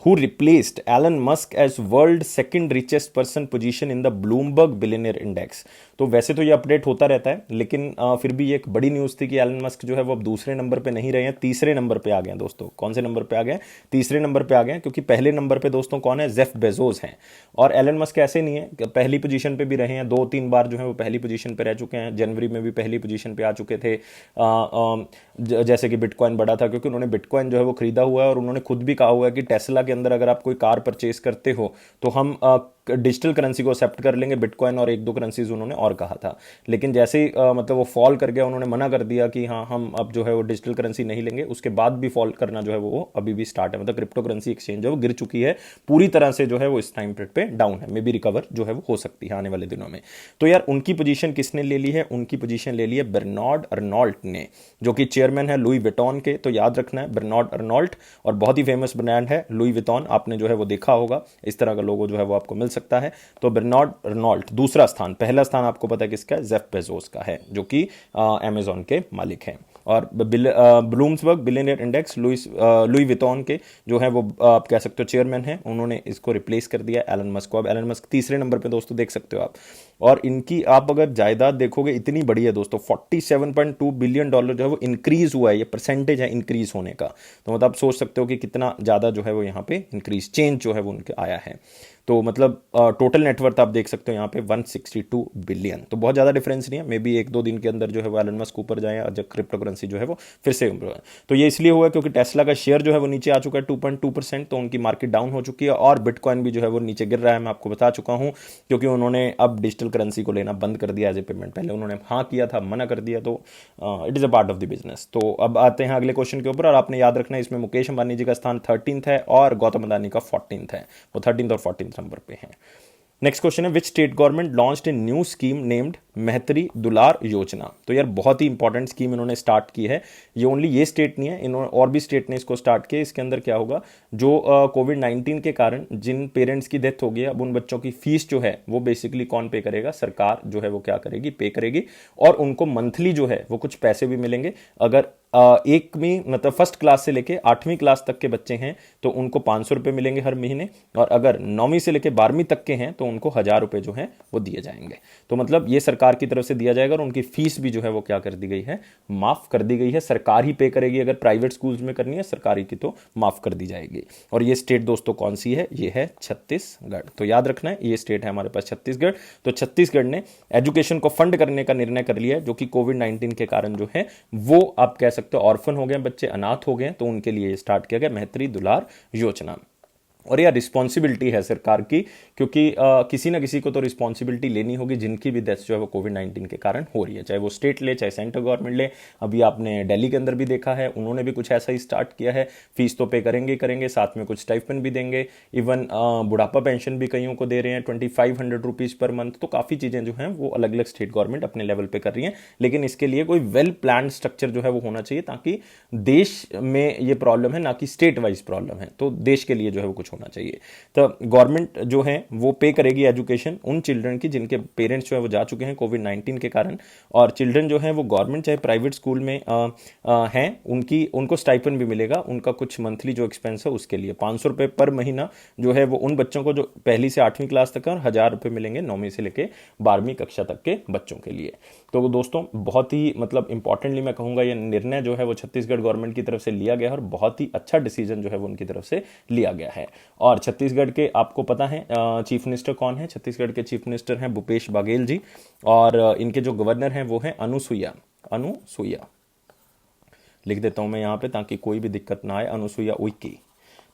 who replaced Elon Musk as world second richest person position in the Bloomberg Billionaire Index। तो वैसे तो ये अपडेट होता रहता है, लेकिन फिर भी ये एक बड़ी न्यूज़ थी कि एलन मस्क जो है वो अब दूसरे नंबर पे नहीं रहे हैं, तीसरे नंबर पे आ गए हैं दोस्तों। कौन से नंबर पे आ गए? तीसरे नंबर पे आ गए हैं, क्योंकि पहले नंबर पे दोस्तों कौन है? जेफ बेजोस हैं। और एलन मस्क ऐसे नहीं है, पहली पोजीशन पे भी रहे हैं, 2-3 बार जो है वो पहली पोजीशन पे रह चुके हैं। जनवरी में भी पहली पोजीशन पे आ चुके थे। जैसे कि बिटकॉइन बढ़ा था, क्योंकि उन्होंने बिटकॉइन जो है वो खरीदा हुआ है, और उन्होंने खुद भी कहा हुआ है कि टेस्ला के अंदर अगर आप कोई कार परचेज करते हो तो हम डिजिटल करेंसी को एक्सेप्ट कर लेंगे, बिटकॉइन और 1-2 करेंसीज उन्होंने और कहा था। लेकिन जैसे ही मतलब वो फॉल कर गया, उन्होंने मना कर दिया कि हाँ हम अब जो है वो डिजिटल करेंसी नहीं लेंगे। उसके बाद भी फॉल करना जो है वो अभी भी स्टार्ट है, मतलब क्रिप्टो करेंसी एक्सचेंज जो है वो गिर चुकी है पूरी तरह से, जो है वो इस टाइम पीरियड पे डाउन है। मे बी रिकवर जो है वो हो सकती है आने वाले दिनों में। तो यार उनकी पोजीशन किसने ले ली है? उनकी पोजीशन ले ली है बर्नार्ड अर्नॉल्ट ने, जो कि चेयरमैन है लुई विटॉन के। तो याद रखना है बर्नार्ड अर्नॉल्ट, और बहुत ही फेमस ब्रांड है लुई विटॉन, आपने जो है वो देखा होगा, इस तरह का लोगो जो है वो आपको मिल सकता है। तो बर्नार्ड अर्नॉल्ट दूसरा स्थान, पहला स्थान आपको पता है किसका है? जेफ बेजोस का है, जो कि अमेजॉन के मालिक हैं। और ब्लूम्सबर्ग बिलियनियर इंडेक्स लुई विटॉन के जो है वो आप कह सकते हो चेयरमैन हैं, उन्होंने इसको रिप्लेस कर दिया एलन मस्क को। अब एलन मस्क तीसरे नंबर पे दोस्तों देख सकते हो आप। और इनकी आप अगर जायदाद देखोगे इतनी बड़ी है दोस्तों, $47.2 बिलियन जो है वो इंक्रीज हुआ है, ये परसेंटेज है इंक्रीज होने का। तो मतलब आप सोच सकते हो कि कितना ज़्यादा जो है वो यहाँ पे इंक्रीज चेंज जो है वो उनके आया है। तो मतलब टोटल नेटवर्थ आप देख सकते हो यहाँ पे 162 बिलियन। तो बहुत ज़्यादा डिफरेंस नहीं है, मे बी 1-2 दिन के अंदर जो है वो एलन मस्क ऊपर जाए, और जब क्रिप्टो करेंसी जो है वो फिर से ऊपर। तो ये इसलिए हुआ क्योंकि टेस्ला का शेयर जो है वो नीचे आ चुका है 2.2%, तो उनकी मार्केट डाउन हो चुकी है। और बिटकॉइन भी जो है वो नीचे गिर रहा है, मैं आपको बता चुका हूँ, क्योंकि उन्होंने अब डिजिटल करेंसी को लेना बंद कर दिया एज ए पेमेंट। पहले उन्होंने हाँ किया था, मना कर दिया, तो it is a part of the business. तो अब आते हैं अगले क्वेश्चन के ऊपर, और आपने याद रखना है इसमें मुकेश अंबानी जी का स्थान 13th है और गौतम अदानी का 14th है, वो 13th और 14th नंबर पे हैं। नेक्स्ट क्वेश्चन है, which state government launched a new scheme named Mahtari Dular Yojana. तो यार बहुत ही इंपॉर्टेंट स्कीम इन्होंने स्टार्ट की है। ये ओनली ये स्टेट नहीं है, इन्होंने और भी स्टेट ने इसको स्टार्ट किया। इसके अंदर क्या होगा, जो कोविड-19 के कारण जिन पेरेंट्स की डेथ हो गई, अब उन बच्चों की फीस जो है वो बेसिकली कौन पे करेगा? सरकार जो है वो क्या करेगी? पे करेगी। और उनको मंथली जो है वो कुछ पैसे भी मिलेंगे। अगर एक में मतलब फर्स्ट क्लास से लेके 8वीं क्लास तक के बच्चे हैं तो उनको 500 रुपये मिलेंगे हर महीने, और अगर 9वीं से लेके 12वीं तक के हैं तो उनको 1000 रुपये जो है वो दिए जाएंगे। तो मतलब ये सरकार की तरफ से दिया जाएगा, और उनकी फीस भी जो है वो क्या कर दी गई है? माफ कर दी गई है। सरकार ही पे करेगी, अगर प्राइवेट स्कूल्स में करनी है सरकारी की तो माफ कर दी जाएगी। और ये स्टेट दोस्तों कौन सी है? ये है छत्तीसगढ़। तो याद रखना है ये स्टेट है हमारे पास छत्तीसगढ़। तो छत्तीसगढ़ ने एजुकेशन को फंड करने का निर्णय कर लिया है, जो कि कोविड-19 के कारण जो है वो आप कह सकते हो ऑर्फन हो गए बच्चे, अनाथ हो गए, तो उनके लिए स्टार्ट किया गया महतरी दुलार योजना। और यह रिस्पॉन्सिबिलिटी है सरकार की, क्योंकि किसी ना किसी को तो रिस्पॉन्सिबिलिटी लेनी होगी जिनकी भी डेथ जो है वो कोविड-19 के कारण हो रही है, चाहे वो स्टेट ले चाहे सेंट्रल गवर्नमेंट ले। अभी आपने दिल्ली के अंदर भी देखा है, उन्होंने भी कुछ ऐसा ही स्टार्ट किया है। फीस तो पे करेंगे करेंगे, साथ में कुछ स्टाइपेंड भी देंगे। इवन बुढ़ापा पेंशन भी कईयों को दे रहे हैं 2500 रुपीज़ पर मंथ। तो काफ़ी चीज़ें जो हैं वो अलग अलग स्टेट गवर्नमेंट अपने लेवल पर कर रही हैं, लेकिन इसके लिए कोई वेल प्लान स्ट्रक्चर जो है वो होना चाहिए, ताकि देश में ये प्रॉब्लम है ना कि स्टेट वाइज प्रॉब्लम है, तो देश के लिए जो है वो कुछ होना चाहिए। तो गवर्नमेंट जो है वो पे करेगी एजुकेशन उन चिल्ड्रन की जिनके पेरेंट्स जो है वो जा चुके हैं कोविड-19 के कारण, और चिल्ड्रन जो है वो गवर्नमेंट चाहे प्राइवेट स्कूल में हैं उनको स्टाइपेंड भी मिलेगा, उनका कुछ मंथली जो एक्सपेंस है उसके लिए 500 रुपये पर महीना जो है वो उन बच्चों को जो पहली से 8वीं क्लास तक है, और 1000 रुपये मिलेंगे 9वीं से लेके 12वीं कक्षा तक के बच्चों के लिए। तो दोस्तों बहुत ही मतलब इंपॉर्टेंटली मैं कहूँगा ये निर्णय जो है वो छत्तीसगढ़ गवर्नमेंट की तरफ से लिया गया है, और बहुत ही अच्छा डिसीजन जो है वो उनकी तरफ से लिया गया है। और छत्तीसगढ़ के आपको पता है चीफ मिनिस्टर कौन है? छत्तीसगढ़ के चीफ मिनिस्टर हैं भूपेश बघेल जी, और इनके जो गवर्नर हैं वो हैं अनुसुईया लिख देता हूं मैं यहाँ पे ताकि कोई भी दिक्कत ना आए, अनुसुईया उइके।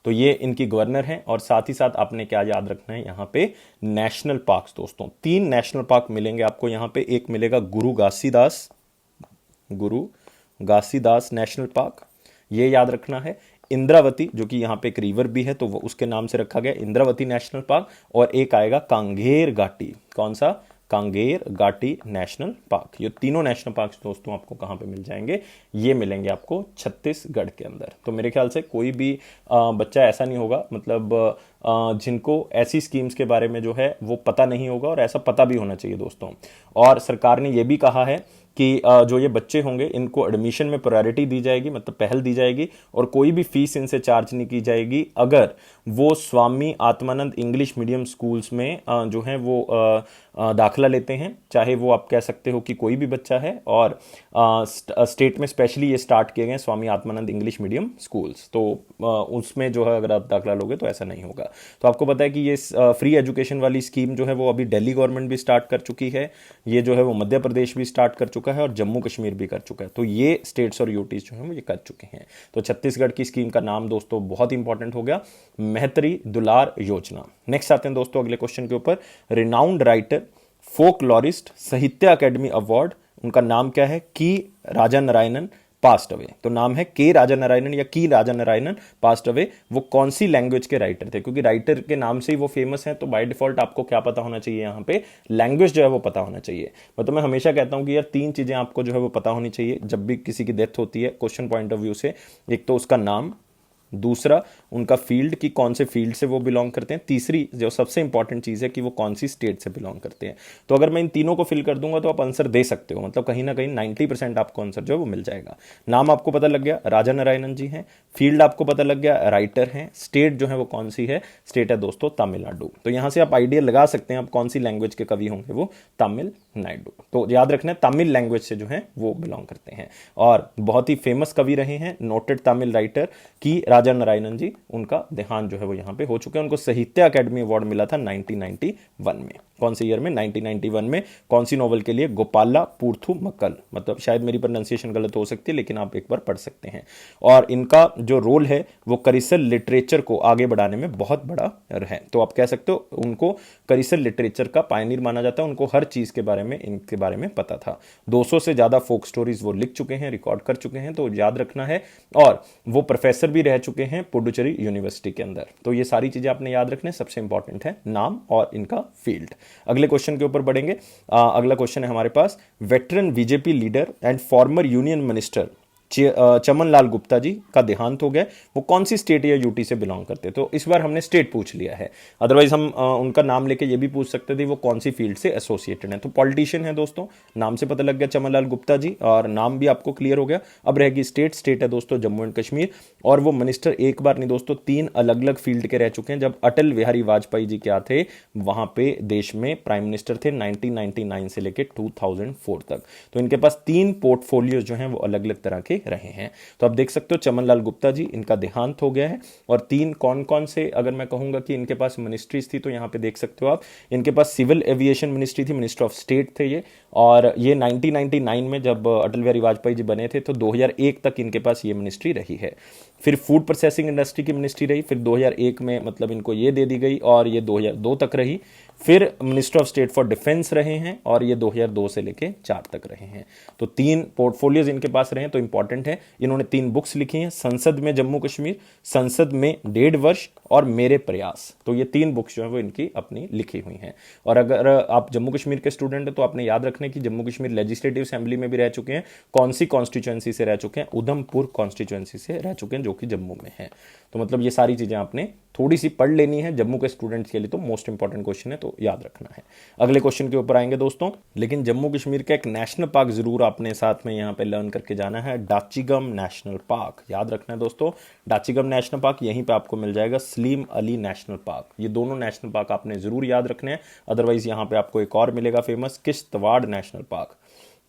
तो ये इनकी गवर्नर हैं। और साथ ही साथ आपने क्या याद रखना है, यहाँ पे नेशनल पार्क्स दोस्तों 3 नेशनल पार्क मिलेंगे आपको यहाँ पे। एक मिलेगा गुरु घासीदास नेशनल पार्क, ये याद रखना है। इंद्रावती जो कि यहाँ पे एक रिवर भी है तो वो उसके नाम से रखा गया इंद्रावती नेशनल पार्क। और एक आएगा कांगेर घाटी, कौन सा? कांगेर घाटी नेशनल पार्क। ये तीनों नेशनल पार्क दोस्तों आपको कहाँ पे मिल जाएंगे? ये मिलेंगे आपको छत्तीसगढ़ के अंदर। तो मेरे ख्याल से कोई भी बच्चा ऐसा नहीं होगा मतलब जिनको ऐसी स्कीम्स के बारे में जो है वो पता नहीं होगा, और ऐसा पता भी होना चाहिए दोस्तों। और सरकार ने ये भी कहा है कि जो ये बच्चे होंगे इनको एडमिशन में प्रायोरिटी दी जाएगी, मतलब पहल दी जाएगी, और कोई भी फीस इनसे चार्ज नहीं की जाएगी अगर वो Swami Atmanand English medium schools में जो है वो दाखिला लेते हैं। चाहे वो आप कह सकते हो कि कोई भी बच्चा है, और स्टेट में स्पेशली ये स्टार्ट किए गए Swami Atmanand English medium schools, तो उसमें जो है अगर आप दाखिला लोगे तो ऐसा नहीं होगा। तो आपको पता है कि ये फ्री एजुकेशन वाली स्कीम जो है वो अभी दिल्ली गवर्नमेंट भी स्टार्ट कर चुकी है, ये जो है वो मध्य प्रदेश भी स्टार्ट कर चुका है, और जम्मू कश्मीर भी कर चुका है। तो ये स्टेट्स और यूटीज जो है वो ये कर चुके हैं। तो छत्तीसगढ़ की स्कीम का नाम दोस्तों बहुत इंपॉर्टेंट हो गया, महतरी दुलार योजना। नेक्स्ट आते हैं दोस्तों अगले क्वेश्चन के ऊपर। रिनाउंड राइटर, फोकलॉरिस्ट, साहित्य अकेडमी अवार्ड, उनका नाम क्या है? की राजा नारायणन पास्ट अवे। तो नाम है के राजा नारायणन या की राजा नारायणन पास्ट अवे। वो कौन सी लैंग्वेज के राइटर थे? क्योंकि राइटर के नाम से ही वो फेमस है, तो बाय डिफॉल्ट आपको क्या पता होना चाहिए? यहाँ पे लैंग्वेज जो है वो पता होना चाहिए। मतलब मैं हमेशा कहता हूँ कि यार 3 चीजें आपको जो है वो पता होनी चाहिए जब भी किसी की डेथ होती है क्वेश्चन पॉइंट ऑफ व्यू से। एक तो उसका नाम, दूसरा उनका फील्ड कि कौन से फील्ड से वो बिलोंग करते हैं, तीसरी जो सबसे इंपॉर्टेंट चीज़ है कि वो कौन सी स्टेट से बिलोंग करते हैं। तो अगर मैं इन तीनों को फिल कर दूंगा तो आप आंसर दे सकते हो, मतलब कहीं ना कहीं 90% आपको आंसर जो है वो मिल जाएगा। नाम आपको पता लग गया, राजा नारायणन जी हैं। फील्ड आपको पता लग गया, राइटर हैं। स्टेट जो है वो कौन सी है? स्टेट है दोस्तों तमिलनाडु। तो यहां से आप आइडिया लगा सकते हैं आप कौन सी लैंग्वेज के कवि होंगे, वो तमिलनाडु। तो याद रखना है तमिल लैंग्वेज से जो है वो बिलोंग करते हैं, और बहुत ही फेमस कवि रहे हैं, नोटेड तमिल राइटर की राजा नारायणन जी। उनका देहांत जो है वो यहाँ पे हो चुका है। उनको साहित्य अकेडमी अवार्ड मिला था 1991 में। कौन से ईयर में? 1991 में। कौन सी नॉवल के लिए? गोपाला पूर्थु मक्कल। मतलब शायद मेरी प्रोनाउंसिएशन गलत हो सकती है लेकिन आप एक बार पढ़ सकते हैं। और इनका जो रोल है वो करिसल लिटरेचर को आगे बढ़ाने में बहुत बड़ा है। तो आप कह सकते हो उनको करिसल लिटरेचर का पायनियर माना जाता है। उनको हर चीज के बारे में, इनके बारे में पता था। 200 से ज्यादा फोक स्टोरीज वो लिख चुके हैं, रिकॉर्ड कर चुके हैं, तो याद रखना है। और वो प्रोफेसर भी रह चुके हैं पुडुचेरी यूनिवर्सिटी के अंदर। तो ये सारी चीजें आपने याद रखने, सबसे इंपॉर्टेंट है नाम और इनका फील्ड। अगले क्वेश्चन के ऊपर बढ़ेंगे। अगला क्वेश्चन है हमारे पास, veteran BJP leader and former union minister Chaman Lal Gupta ji का देहांत हो गया। वो कौन सी स्टेट या यूटी से बिलोंग करते? तो इस बार हमने स्टेट पूछ लिया है, अदरवाइज हम उनका नाम लेके ये भी पूछ सकते थे वो कौन सी फील्ड से एसोसिएटेड है। तो पॉलिटिशियन है दोस्तों, नाम से पता लग गया चमन लाल गुप्ता जी, और नाम भी आपको क्लियर हो गया। अब रहेगी स्टेट। स्टेट है दोस्तों जम्मू एंड कश्मीर, और वो मिनिस्टर एक बार नहीं दोस्तों 3 अलग अलग फील्ड के रह चुके हैं। जब अटल बिहारी वाजपेयी जी क्या थे वहां पे देश में प्राइम मिनिस्टर थे 1999 से लेकर 2004 तक। तो इनके पास 3 पोर्टफोलियो जो हैं वो अलग अलग तरह के रहे हैं। तो आप देख सकते हो चमन लाल गुप्ता जी, इनका देहांत हो गया है। और 3 कौन कौन से अगर मैं कहूंगा कि इनके पास मिनिस्ट्रीज थी, तो यहां पे देख सकते हो आप, इनके पास सिविल एविएशन मिनिस्ट्री थी, मिनिस्टर ऑफ स्टेट थे ये। और ये 1999 में जब अटल बिहारी वाजपेयी जी बने थे तो 2001 तक इनके पास ये मिनिस्ट्री रही है। फिर फूड प्रोसेसिंग इंडस्ट्री की मिनिस्ट्री रही, फिर 2001 में मतलब इनको ये दे दी गई, और ये 2002 तक रही। फिर minister of state for defence रहे हैं, और ये 2002 से लेके 4 तक रहे हैं। तो 3 पोर्टफोलियोज इनके पास रहे हैं। तो इंपॉर्टेंट है, इन्होंने 3 बुक्स लिखी हैं, संसद में जम्मू कश्मीर, संसद में 1.5 वर्ष, और मेरे प्रयास। तो ये 3 बुक्स जो है वो इनकी अपनी लिखी हुई हैं। और अगर आप जम्मू कश्मीर के स्टूडेंट हैं तो आपने याद रखना है कि जम्मू कश्मीर लेजिस्लेटिव असेंबली में भी रह चुके हैं। कौन सी कॉन्स्टिट्यूएंसी से रह चुके हैं? उधमपुर कॉन्स्टिट्यूएंसी से रह चुके हैं, जो कि जम्मू में है। तो मतलब ये सारी चीजें आपने थोड़ी सी पढ़ लेनी है जम्मू के स्टूडेंट्स के लिए, तो मोस्ट इंपॉर्टेंट क्वेश्चन है, तो याद रखना है। अगले क्वेश्चन के ऊपर आएंगे दोस्तों, लेकिन जम्मू कश्मीर का एक नेशनल पार्क जरूर आपने साथ में यहाँ पे लर्न करके जाना है, डाचीगम नेशनल पार्क। याद रखना है दोस्तों, डाचीगम नेशनल पार्क, यहीं पे आपको मिल जाएगा सलीम अली नेशनल पार्क। ये दोनों नेशनल पार्क आपने जरूर याद रखने हैं। अदरवाइज यहाँ पे आपको एक और मिलेगा famous, Kishtwar national park.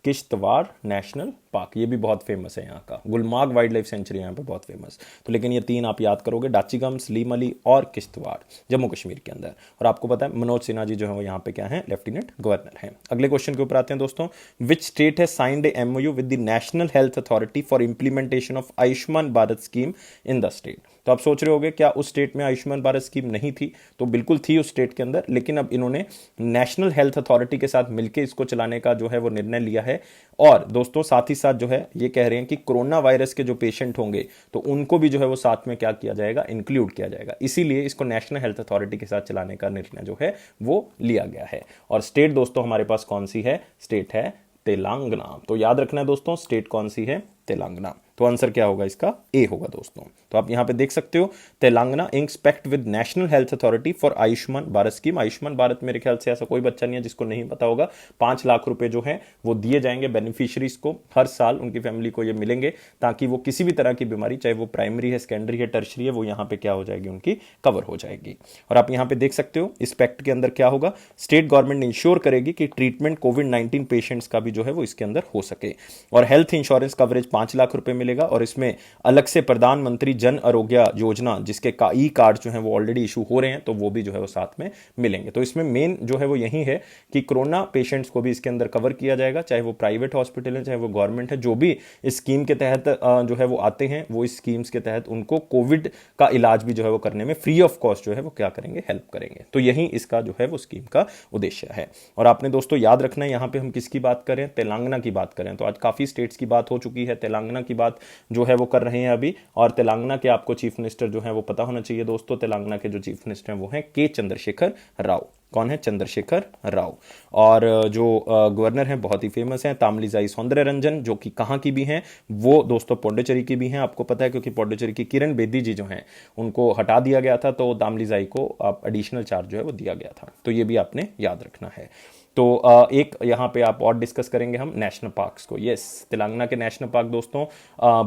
Kishtwar national park ये भी बहुत फेमस है यहाँ का। गुलमार्ग वाइल्ड लाइफ सेंचुरी यहाँ पे बहुत फेमस। तो लेकिन ये 3 आप याद करोगे, डाचीगम, सलीम अली और किश्तवाड़, जम्मू कश्मीर के अंदर। और आपको पता है मनोज सिन्हा जी जो है वो यहाँ पे क्या है, लेफ्टिनेंट गवर्नर हैं। अगले क्वेश्चन के ऊपर आते हैं दोस्तों, विच स्टेट है signed MOU with the national health authority for implementation of Ayushman Bharat scheme in the state. तो आप सोच रहे होगे क्या उस स्टेट में आयुष्मान भारत स्कीम नहीं थी? तो बिल्कुल थी उस स्टेट के अंदर, लेकिन अब इन्होंने नेशनल हेल्थ अथॉरिटी के साथ मिलकर इसको चलाने का जो है वो निर्णय लिया है। और दोस्तों साथ ही साथ जो है ये कह रहे हैं कि कोरोना वायरस के जो पेशेंट होंगे तो उनको भी जो है वो साथ में क्या किया जाएगा, इंक्लूड किया जाएगा। इसीलिए इसको नेशनल हेल्थ अथॉरिटी के साथ चलाने का निर्णय जो है वो लिया गया है। और स्टेट दोस्तों हमारे पास कौन सी है? स्टेट है तेलंगाना। तो याद रखना है दोस्तों, स्टेट कौन सी है? तेलंगाना। तो आंसर क्या होगा इसका? ए होगा दोस्तों। तो आप यहां पे देख सकते हो, Telangana inspect with national health authority for Ayushman Bharat scheme. Ayushman Bharat मेरे ख्याल से ऐसा कोई बच्चा नहीं है जिसको नहीं पता होगा। 5 लाख रुपए जो है वो दिए जाएंगे बेनिफिशियरीज को, हर साल उनकी फैमिली को ये मिलेंगे, ताकि वो किसी भी तरह की बीमारी, चाहे वो प्राइमरी है, सेकेंडरी है, टर्शरी है, वो यहाँ पे क्या हो जाएगी, उनकी कवर हो जाएगी। और आप यहाँ पे देख सकते हो इस पैक्ट के अंदर क्या होगा, स्टेट गवर्नमेंट इंश्योर करेगी कि ट्रीटमेंट कोविड-19 पेशेंट्स का भी जो है वो इसके अंदर हो सके। और हेल्थ इंश्योरेंस कवरेज 5 लाख रुपए मिलेगा। और इसमें अलग से प्रधानमंत्री जन आरोग्य योजना, जिसके ई कार्ड जो है वो ऑलरेडी इशू हो रहे हैं, तो वो भी जो है वो साथ में मिलेंगे। तो इसमें मेन जो है वो यही है कि कोरोना पेशेंट्स को भी इसके अंदर कवर किया जाएगा, चाहे वो प्राइवेट हॉस्पिटल है, चाहे वो गवर्नमेंट है। जो भी इस स्कीम के तहत जो है वो आते हैं, वो इस स्कीम्स के तहत उनको कोविड का इलाज भी जो है वो करने में फ्री ऑफ कॉस्ट जो है वो क्या करेंगे, हेल्प करेंगे। तो यही इसका जो है वो स्कीम का उद्देश्य है। और आपने दोस्तों याद रखना है, यहां पे हम किसकी बात करें? तेलंगाना की बात करें। तो आज काफी स्टेट्स की बात हो चुकी है, तेलंगाना की बात जो है वो कर रहे हैं अभी। और तेलंगाना के आपको चीफ मिनिस्टर जो है वो पता होना चाहिए दोस्तों। तेलंगाना के जो चीफ मिनिस्टर हैं वो हैं के चंद्रशेखर राव। कौन है? चंद्रशेखर राव। और जो गवर्नर हैं बहुत ही फेमस हैं, तामिलिसाई सौंदरराजन, जो कि कहाँ की भी हैं? वो दोस्तों पौंडीचेरी की भी हैं। आपको पता है क्योंकि पौंडीचेरी की किरण बेदी जी जो हैं उनको हटा दिया गया था, तो तामिलिसाई को एडिशनल चार्ज जो है वो दिया गया था। तो ये भी आपने याद रखना है। तो एक यहाँ पे आप और डिस्कस करेंगे हम नेशनल पार्क्स को। यस, तेलंगाना के नेशनल पार्क दोस्तों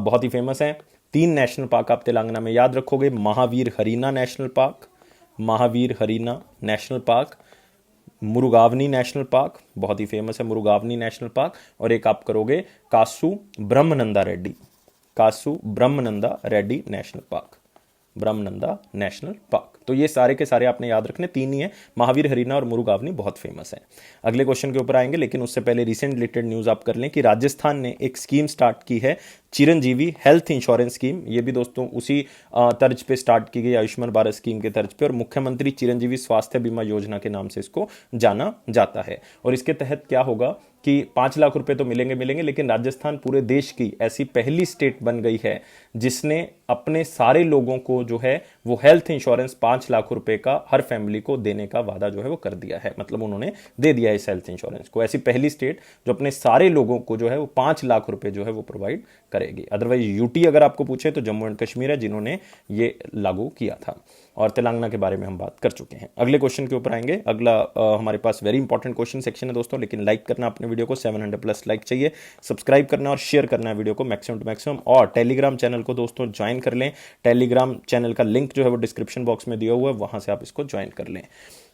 बहुत ही फेमस हैं। 3 नेशनल पार्क आप तेलंगाना में याद रखोगे, Mahavir Harina national park, Mahavir Harina national park, Mrugavani national park, बहुत ही फेमस है मुरुगावनी नेशनल पार्क, और एक आप करोगे Kasu Brahmananda Reddy, Kasu Brahmananda Reddy national park, Brahmananda national park. तो ये सारे के सारे आपने याद रखने, 3 ही है, महावीर हरीना और मुरुगावनी बहुत फेमस है। अगले क्वेश्चन के ऊपर आएंगे, लेकिन उससे पहले रिसेंट रिलेटेड न्यूज आप कर लें कि राजस्थान ने एक स्कीम स्टार्ट की है, चिरंजीवी हेल्थ इंश्योरेंस स्कीम। ये भी दोस्तों उसी तर्ज पे स्टार्ट की गई, आयुष्मान भारत स्कीम के तर्ज पे, और मुख्यमंत्री चिरंजीवी स्वास्थ्य बीमा योजना के नाम से इसको जाना जाता है। और इसके तहत क्या होगा कि 5 लाख रुपए तो मिलेंगे, लेकिन राजस्थान पूरे देश की ऐसी पहली स्टेट बन गई है जिसने अपने सारे लोगों को जो है वो हेल्थ इंश्योरेंस 5 लाख रुपए का हर फैमिली को देने का वादा जो है वो कर दिया है। मतलब उन्होंने दे दिया है इस हेल्थ इंश्योरेंस को, ऐसी पहली स्टेट जो अपने सारे लोगों को जो है वो 5 लाख रुपए जो है वो प्रोवाइड करेगी। अदरवाइज यूटी अगर आपको पूछे तो जम्मू एंड कश्मीर है जिन्होंने ये लागू किया था। और तेलंगाना के बारे में हम बात कर चुके हैं। अगले क्वेश्चन के ऊपर आएंगे। अगला हमारे पास वेरी इंपॉर्टेंट क्वेश्चन सेक्शन है दोस्तों, लेकिन लाइक करना अपने वीडियो को, 700+ लाइक चाहिए, सब्सक्राइब करना और शेयर करना है वीडियो को मैक्सिमम टू मैक्सिमम, और टेलीग्राम चैनल को दोस्तों ज्वाइन कर लें। टेलीग्राम चैनल का लिंक जो है वो डिस्क्रिप्शन बॉक्स में दिया हुआ है, वहां से आप इसको ज्वाइन कर लें।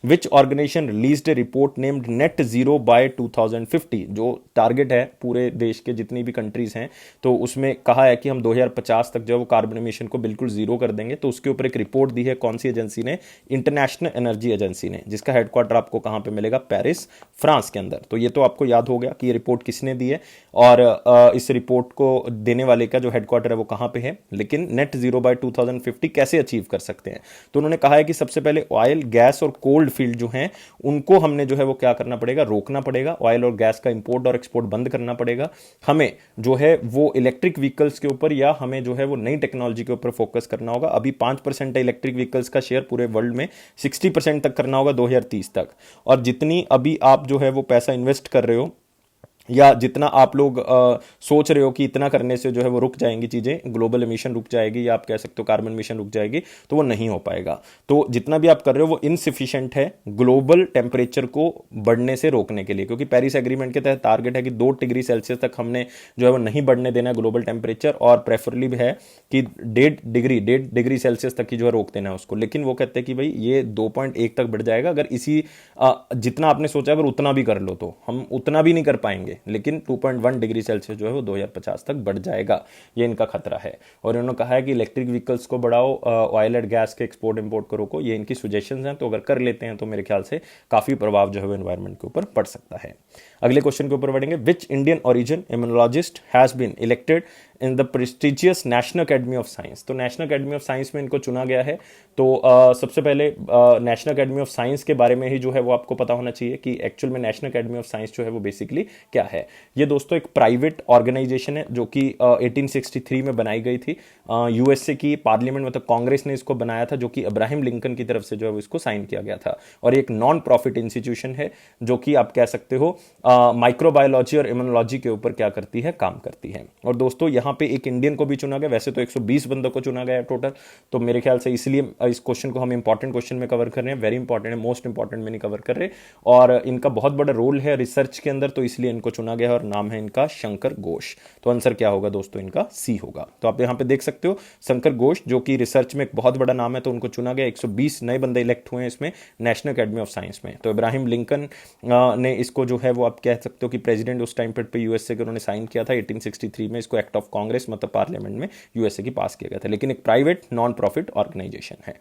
Which organization released a report named net zero by 2050, जो टारगेट है पूरे देश के जितनी भी कंट्रीज हैं, तो उसमें कहा है कि हम 2050 तक जो है वो कार्बन एमिशन को बिल्कुल जीरो कर देंगे। तो उसके ऊपर एक रिपोर्ट दी है, कौन सी एजेंसी ने? इंटरनेशनल एनर्जी एजेंसी ने, जिसका हेडक्वार्टर आपको कहां पे मिलेगा? पेरिस, फ्रांस के अंदर। तो ये तो आपको याद हो गया कि ये रिपोर्ट किसने दी है, और इस रिपोर्ट को देने वाले का जो हेडक्वार्टर है वो कहां पे है। लेकिन नेट जीरो बाय 2050 कैसे अचीव कर सकते हैं? तो उन्होंने कहा है कि सबसे पहले ऑयल, गैस और कोल्ड फील्ड जो हैं उनको हमने जो है वो क्या करना पड़ेगा? रोकना पड़ेगा। ऑयल और गैस का इंपोर्ट और एक्सपोर्ट बंद करना पड़ेगा। हमें जो है वो इलेक्ट्रिक व्हीकल्स के ऊपर, या हमें जो है वो नई टेक्नोलॉजी के ऊपर फोकस करना होगा। अभी 5% इलेक्ट्रिक व्हीकल्स व्हीकल्स का शेयर पूरे वर्ल्ड में 60% तक करना होगा 2030 तक। और जितनी अभी आप जो है वो पैसा इन्वेस्ट कर रहे हो या जितना आप लोग सोच रहे हो कि इतना करने से जो है वो रुक जाएंगी चीज़ें, ग्लोबल एमिशन रुक जाएगी या आप कह सकते हो कार्बन एमिशन रुक जाएगी, तो वो नहीं हो पाएगा। तो जितना भी आप कर रहे हो वो इनसिफिशिएंट है ग्लोबल टेम्परेचर को बढ़ने से रोकने के लिए, क्योंकि पेरिस एग्रीमेंट के तहत टारगेट है कि 2 डिग्री सेल्सियस तक हमने जो है वो नहीं बढ़ने देना है ग्लोबल टेम्परेचर, और प्रेफरली भी है कि 1.5 डिग्री सेल्सियस तक की जो है रोक देना है उसको। लेकिन वो कहते हैं कि भाई ये 2.1 तक बढ़ जाएगा अगर इसी जितना आपने सोचा अगर उतना भी कर लो, तो हम उतना भी नहीं कर पाएंगे, लेकिन 2.1 डिग्री सेल्सियस जो है वो 2050 तक बढ़ जाएगा, ये इनका खतरा है। और इन्होंने कहा है कि इलेक्ट्रिक व्हीकल्स को बढ़ाओ, ऑयल एंड गैस के एक्सपोर्ट इंपोर्ट को रोको, ये इनकी सजेशंस हैं। तो अगर कर लेते हैं तो मेरे ख्याल से काफी प्रभाव जो है वो एनवायरमेंट के ऊपर पड़ सकता है। अगले क्वेश्चन के ऊपर बढ़ेंगे। Which Indian origin immunologist has been elected in the prestigious national academy of science. तो नेशनल अकेडमी ऑफ साइंस में इनको चुना गया है। तो सबसे पहले नेशनल अकेडमी ऑफ साइंस के बारे में ही जो है वो आपको पता होना चाहिए कि एक्चुअल में नेशनल अकेडमी ऑफ साइंस जो है वो बेसिकली क्या है। ये दोस्तों एक प्राइवेट ऑर्गेनाइजेशन है जो कि 1863 में बनाई गई थी। यूएसए की पार्लियामेंट मतलब कांग्रेस ने इसको बनाया था, जो कि अब्राहम लिंकन की तरफ से जो है वो इसको साइन किया गया था। और एक नॉन प्रॉफिट इंस्टीट्यूशन है जो कि आप कह सकते हो माइक्रोबायोलॉजी और इम्यूनोलॉजी के ऊपर क्या करती है, काम करती है। और दोस्तों यहाँ पे एक इंडियन को भी चुना गया, वैसे तो 120 बंदों को चुना गया है टोटल। तो मेरे ख्याल से इसलिए इस क्वेश्चन को हम इंपॉर्टेंट क्वेश्चन में कवर कर रहे हैं, वेरी इंपॉर्टेंट है, मोस्ट इंपॉर्टेंट में नहीं कवर कर रहे। और इनका बहुत बड़ा रोल है रिसर्च के अंदर, तो इसलिए इनको चुना गया है और नाम है इनका शंकर घोष। तो आंसर क्या होगा दोस्तों, इनका सी होगा। तो आप यहाँ पे देख सकते हो शंकर घोष जो कि रिसर्च में एक बहुत बड़ा नाम है, तो उनको चुना गया। 120 नए बंदे इलेक्ट हुए हैं इसमें नेशनल अकेडमी ऑफ साइंस में। तो इब्राहिम लिंकन ने इसको जो है वो आप कह सकते हो कि प्रेसिडेंट उस टाइम पे यूएसए के उन्होंने साइन किया था 1863 में। इसको एक्ट ऑफ कांग्रेस मतलब पार्लियामेंट में यूएसए की पास किया गया था, लेकिन एक प्राइवेट नॉन प्रॉफिट ऑर्गेनाइजेशन है।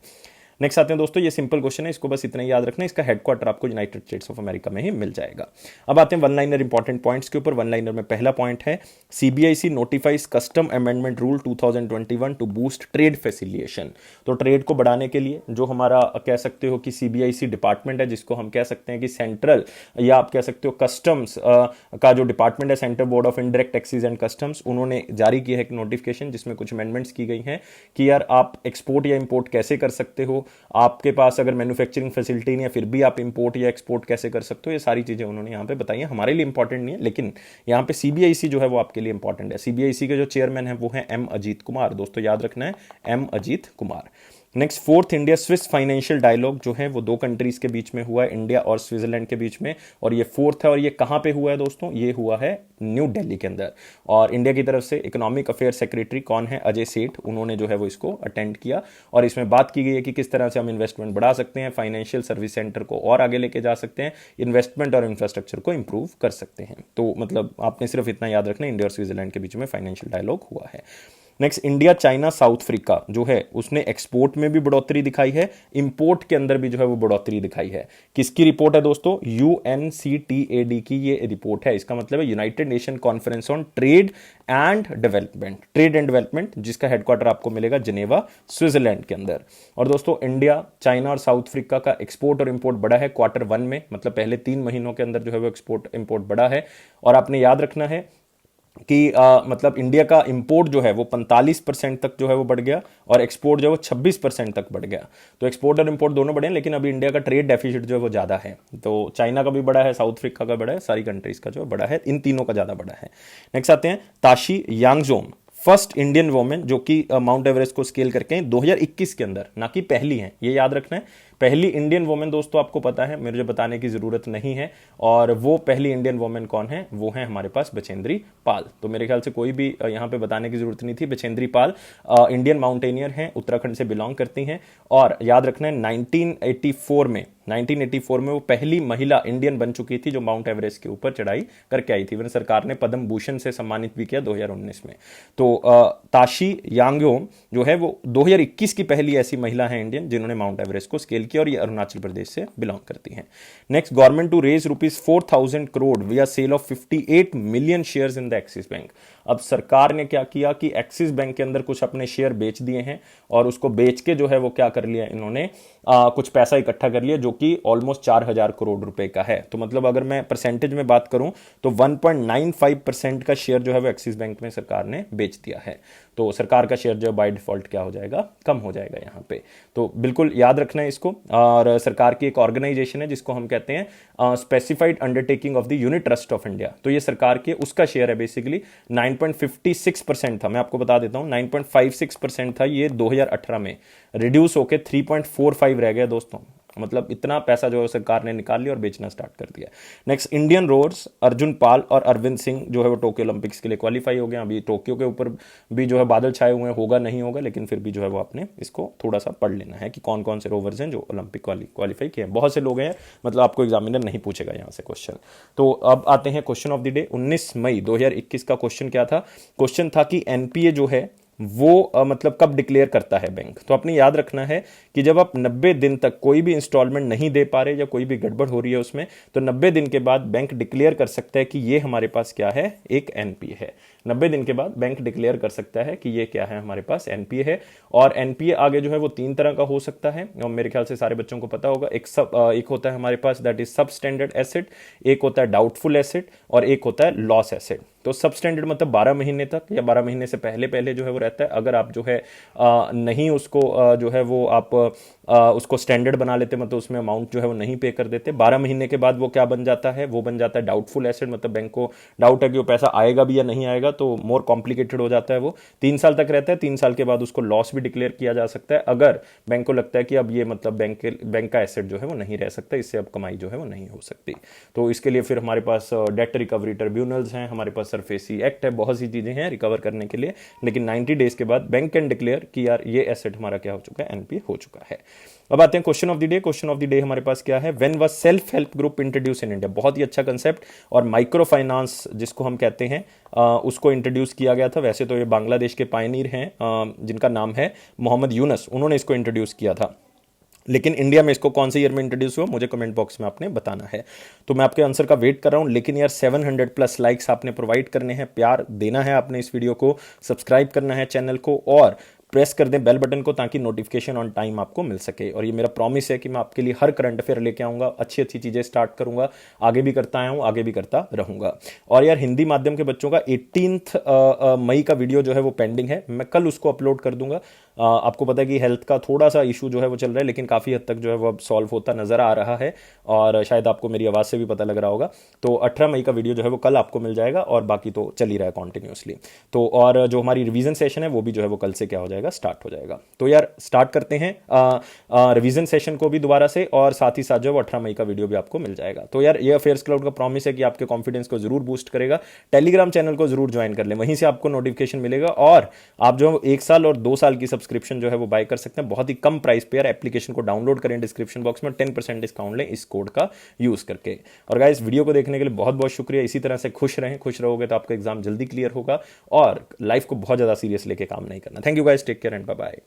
नेक्स्ट आते हैं दोस्तों, ये सिंपल क्वेश्चन है, इसको बस इतना ही याद रखना है, इसका हेडक्वार्टर आपको यूनाइटेड स्टेट्स ऑफ अमेरिका में ही मिल जाएगा। अब आते हैं वन लाइनर इंपॉर्टेंट पॉइंट्स के ऊपर। वन लाइनर में पहला पॉइंट है CBIC notifies custom amendment rule 2021 to boost trade facilitation. तो ट्रेड को बढ़ाने के लिए जो हमारा कह सकते हो कि सीबीआईसी डिपार्टमेंट है, जिसको हम कह सकते हैं कि सेंट्रल या आप कह सकते हो कस्टम्स का जो डिपार्टमेंट है, central board of indirect taxes and customs, उन्होंने जारी किया है एक नोटिफिकेशन जिसमें कुछ अमेंडमेंट्स की गई हैं कि यार आप एक्सपोर्ट या इंपोर्ट कैसे कर सकते हो, आपके पास अगर मैन्युफैक्चरिंग फैसिलिटी नहीं है फिर भी आप इंपोर्ट या एक्सपोर्ट कैसे कर सकते हो। ये सारी चीजें उन्होंने यहां पे बताई हैं। हमारे लिए इंपॉर्टेंट नहीं है, लेकिन यहां पे सीबीआईसी जो है वो आपके लिए इंपॉर्टेंट है। सीबीआईसी के जो चेयरमैन है वो है एम अजीत कुमार। दोस्तों याद रखना है, M Ajit Kumar. Next, fourth India Swiss financial dialogue जो है वो दो कंट्रीज के बीच में हुआ है, इंडिया और स्विट्जरलैंड के बीच में, और ये फोर्थ है। और ये कहां पे हुआ है दोस्तों, ये हुआ है न्यू दिल्ली के अंदर। और इंडिया की तरफ से इकोनॉमिक अफेयर सेक्रेटरी कौन है, अजय सेठ, उन्होंने जो है वो इसको अटेंड किया। और इसमें बात की गई है कि किस तरह से हम इन्वेस्टमेंट बढ़ा सकते हैं, फाइनेंशियल सर्विस सेंटर को और आगे लेके जा सकते हैं, इन्वेस्टमेंट और इंफ्रास्ट्रक्चर को इंप्रूव कर सकते हैं। तो मतलब आपने सिर्फ इतना याद रखना, इंडिया और स्विट्जरलैंड के बीच में फाइनेंशियल डायलॉग हुआ है। Next, India China south Africa जो है उसने एक्सपोर्ट में भी बढ़ोतरी दिखाई है, इंपोर्ट के अंदर भी जो है वो बढ़ोतरी दिखाई है। किसकी रिपोर्ट है दोस्तों, यूएनसीटीएडी की ये रिपोर्ट है। इसका मतलब है United nation conference on trade and development, trade and development, जिसका हेडक्वार्टर आपको मिलेगा जिनेवा स्विट्जरलैंड के अंदर। और दोस्तों इंडिया, चाइना और साउथ अफ्रीका का एक्सपोर्ट और इंपोर्ट बढ़ा है Q1 में, मतलब पहले 3 महीनों के अंदर जो है वो एक्सपोर्ट इंपोर्ट बढ़ा है। और आपने याद रखना है कि मतलब इंडिया का इंपोर्ट जो है वो 45% तक जो है वो बढ़ गया और एक्सपोर्ट जो है वो 26% तक बढ़ गया। तो एक्सपोर्ट और इंपोर्ट दोनों बढ़े, लेकिन अभी इंडिया का ट्रेड डेफिसिट जो है वो ज़्यादा है। तो चाइना का भी बड़ा है, साउथ अफ्रीका का बड़ा है, सारी कंट्रीज का जो बड़ा है, इन तीनों का ज़्यादा बड़ा है। नेक्स्ट आते हैं Tashi Yangjom, first Indian women जो कि माउंट एवरेस्ट को स्केल करके 2021 के अंदर, ना कि पहली है, ये याद रखना है। पहली इंडियन वुमेन दोस्तों आपको पता है, मुझे बताने की जरूरत नहीं है। और वो पहली इंडियन वुमेन कौन है, वो है हमारे पास बचेंद्री पाल। तो मेरे ख्याल से कोई भी यहाँ पे बताने की जरूरत नहीं थी। बचेंद्री पाल इंडियन माउंटेनियर हैं, उत्तराखंड से बिलोंग करती हैं। और याद रखना है 1984 में वो पहली महिला इंडियन बन चुकी थी जो माउंट एवरेस्ट के ऊपर चढ़ाई करके आई थी। वह सरकार ने पद्म भूषण से सम्मानित भी किया 2019 में। तो ताशी यांगजोम जो है वो 2021 की पहली ऐसी महिला है इंडियन जिन्होंने माउंट एवरेस्ट को स्केल किया, और ये अरुणाचल प्रदेश से बिलोंग करती हैं। Next, government to raise ₹4,000 crore via sale of 58 million shares in the Axis bank. अब सरकार ने क्या किया कि एक्सिस बैंक के अंदर कुछ अपने शेयर बेच दिए हैं, और उसको बेच के जो है वो क्या कर लिया इन्होंने, कुछ पैसा इकट्ठा कर लिया, जो कि ऑलमोस्ट 4,000 करोड़ रुपए का है। तो मतलब अगर मैं परसेंटेज में बात करूं तो 1.95% का शेयर जो है वो एक्सिस बैंक में सरकार ने बेच दिया है। तो सरकार का शेयर जो है बाय डिफॉल्ट क्या हो जाएगा, कम हो जाएगा यहाँ पे। तो बिल्कुल याद रखना है इसको। और सरकार की एक ऑर्गेनाइजेशन है जिसको हम कहते हैं specified undertaking of the unit trust of India. तो ये सरकार के उसका शेयर है बेसिकली 9.56% था। मैं आपको बता देता हूं 9.56% था ये 2018 में, रिड्यूस होकर 3.45 रह गया दोस्तों। मतलब इतना पैसा जो है सरकार ने निकाल लिया और बेचना स्टार्ट कर दिया। नेक्स्ट, इंडियन रोड्स, अर्जुन पाल और अरविंद सिंह जो है वो टोक्यो ओलंपिक्स के लिए क्वालिफाई हो गए। अभी टोक्यो के ऊपर भी जो है बादल छाए हुए हैं, होगा नहीं होगा, लेकिन फिर भी जो है वो आपने इसको थोड़ा सा पढ़ लेना है कि कौन कौन से रोवर्स हैं जो ओलंपिक क्वालिफाई किए हैं। बहुत से लोग हैं, मतलब आपको एग्जामिनर नहीं पूछेगा यहाँ से क्वेश्चन। तो अब आते हैं क्वेश्चन ऑफ द डे। 19 मई 2021 का क्वेश्चन क्या था? क्वेश्चन था कि एनपीए जो है वो मतलब कब डिक्लेयर करता है बैंक। तो आपने याद रखना है कि जब आप 90 दिन तक कोई भी इंस्टॉलमेंट नहीं दे पा रहे या कोई भी गड़बड़ हो रही है उसमें, तो 90 दिन के बाद बैंक डिक्लेयर कर सकता है कि ये हमारे पास क्या है, एक एनपीए है। 90 दिन के बाद बैंक डिक्लेयर कर सकता है कि ये क्या है, हमारे पास एनपीए है। और एनपीए आगे जो है वो 3 तरह का हो सकता है, और मेरे ख्याल से सारे बच्चों को पता होगा। एक होता है हमारे पास दैट इज सब स्टैंडर्ड एसेट, एक होता है डाउटफुल एसेट, और एक होता है लॉस एसेट। तो सब स्टैंडर्ड मतलब 12 महीने तक या 12 महीने से पहले पहले जो है वो रहता है। अगर आप जो है नहीं उसको जो है वो आप उसको स्टैंडर्ड बना लेते, मतलब उसमें अमाउंट जो है वो नहीं पे कर देते, 12 महीने के बाद वो क्या बन जाता है, वो बन जाता है डाउटफुल एसेट। मतलब बैंक को डाउट है कि वो पैसा आएगा भी या नहीं आएगा, तो मोर कॉम्प्लिकेटेड हो जाता है वो। 3 साल तक रहता है। 3 साल के बाद उसको लॉस भी डिक्लेयर किया जा सकता है अगर बैंक को लगता है कि अब ये मतलब बैंक का एसेट जो है वो नहीं रह सकता, इससे अब कमाई जो है वो नहीं हो सकती। तो इसके लिए फिर हमारे पास डेट रिकवरी ट्रिब्यूनल्स हैं, हमारे पास सरफेसी एक्ट है, बहुत सी चीजें हैं रिकवर करने के लिए। लेकिन 90 डेज के बाद बैंक कैन डिक्लेयर कि यार ये एसेट हमारा क्या हो चुका है, एनपीए हो चुका है। अब आते हैं question of the day. Question of the day हमारे पास क्या है? When was self help group introduce in India. बहुत ही अच्छा कंसेप्ट। और माइक्रो फाइनेंस जिसको हम कहते हैं उसको इंट्रोड्यूस किया गया था। वैसे तो ये बांग्लादेश के पायनीर हैं जिनका नाम है मोहम्मद यूनस, उन्होंने इसको इंट्रोड्यूस किया था। लेकिन इंडिया में इसको कौन से ईयर में इंट्रोड्यूस हुआ, मुझे कमेंट बॉक्स में आपने बताना है। तो मैं आपके आंसर का वेट कर रहा हूं। लेकिन यार 700+ लाइक्स आपने प्रोवाइड करने हैं, प्यार देना है आपने इस वीडियो को, सब्सक्राइब करना है चैनल को, और प्रेस कर दें बेल बटन को ताकि नोटिफिकेशन ऑन टाइम आपको मिल सके। और ये मेरा प्रॉमिस है कि मैं आपके लिए हर करंट अफेयर लेके आऊंगा, अच्छी अच्छी चीजें स्टार्ट करूंगा, आगे भी करता आया हूं, आगे भी करता रहूंगा। और यार हिंदी माध्यम के बच्चों का 18 मई का वीडियो जो है वो पेंडिंग है, मैं कल उसको अपलोड कर दूंगा। आपको पता है कि हेल्थ का थोड़ा सा इशू जो है वो चल रहा है, लेकिन काफ़ी हद तक जो है वो अब सॉल्व होता नजर आ रहा है, और शायद आपको मेरी आवाज़ से भी पता लग रहा होगा। तो 18 मई का वीडियो जो है वो कल आपको मिल जाएगा, और बाकी तो चल ही रहा है कॉन्टिन्यूसली। तो और जो हमारी रिवीजन सेशन है वो भी जो है वो कल से क्या हो जाएगा, स्टार्ट हो जाएगा। तो यार स्टार्ट करते हैं रिवीजन सेशन को भी दोबारा से, और साथ ही साथ जो है 18 मई का वीडियो भी आपको मिल जाएगा। तो यार ये अफेयर्स क्लाउड का प्रॉमिस है कि आपके कॉन्फिडेंस को जरूर बूस्ट करेगा। टेलीग्राम चैनल को जरूर ज्वाइन कर लें, वहीं से आपको नोटिफिकेशन मिलेगा, और आप जो 1 साल और 2 साल की सब्सक्रिप्शन जो है वो बाय कर सकते हैं बहुत ही कम प्राइस पे। यार एप्लीकेशन को डाउनलोड करें, डिस्क्रिप्शन बॉक्स में 10% डिस्काउंट लें इस कोड का यूज करके। और गाइस वीडियो को देखने के लिए बहुत बहुत शुक्रिया। इसी तरह से खुश रहें, खुश रहोगे तो आपका एग्जाम जल्दी क्लियर होगा, और लाइफ को बहुत ज्यादा सीरियस लेके काम नहीं करना। Thank you guys, take care and bye bye.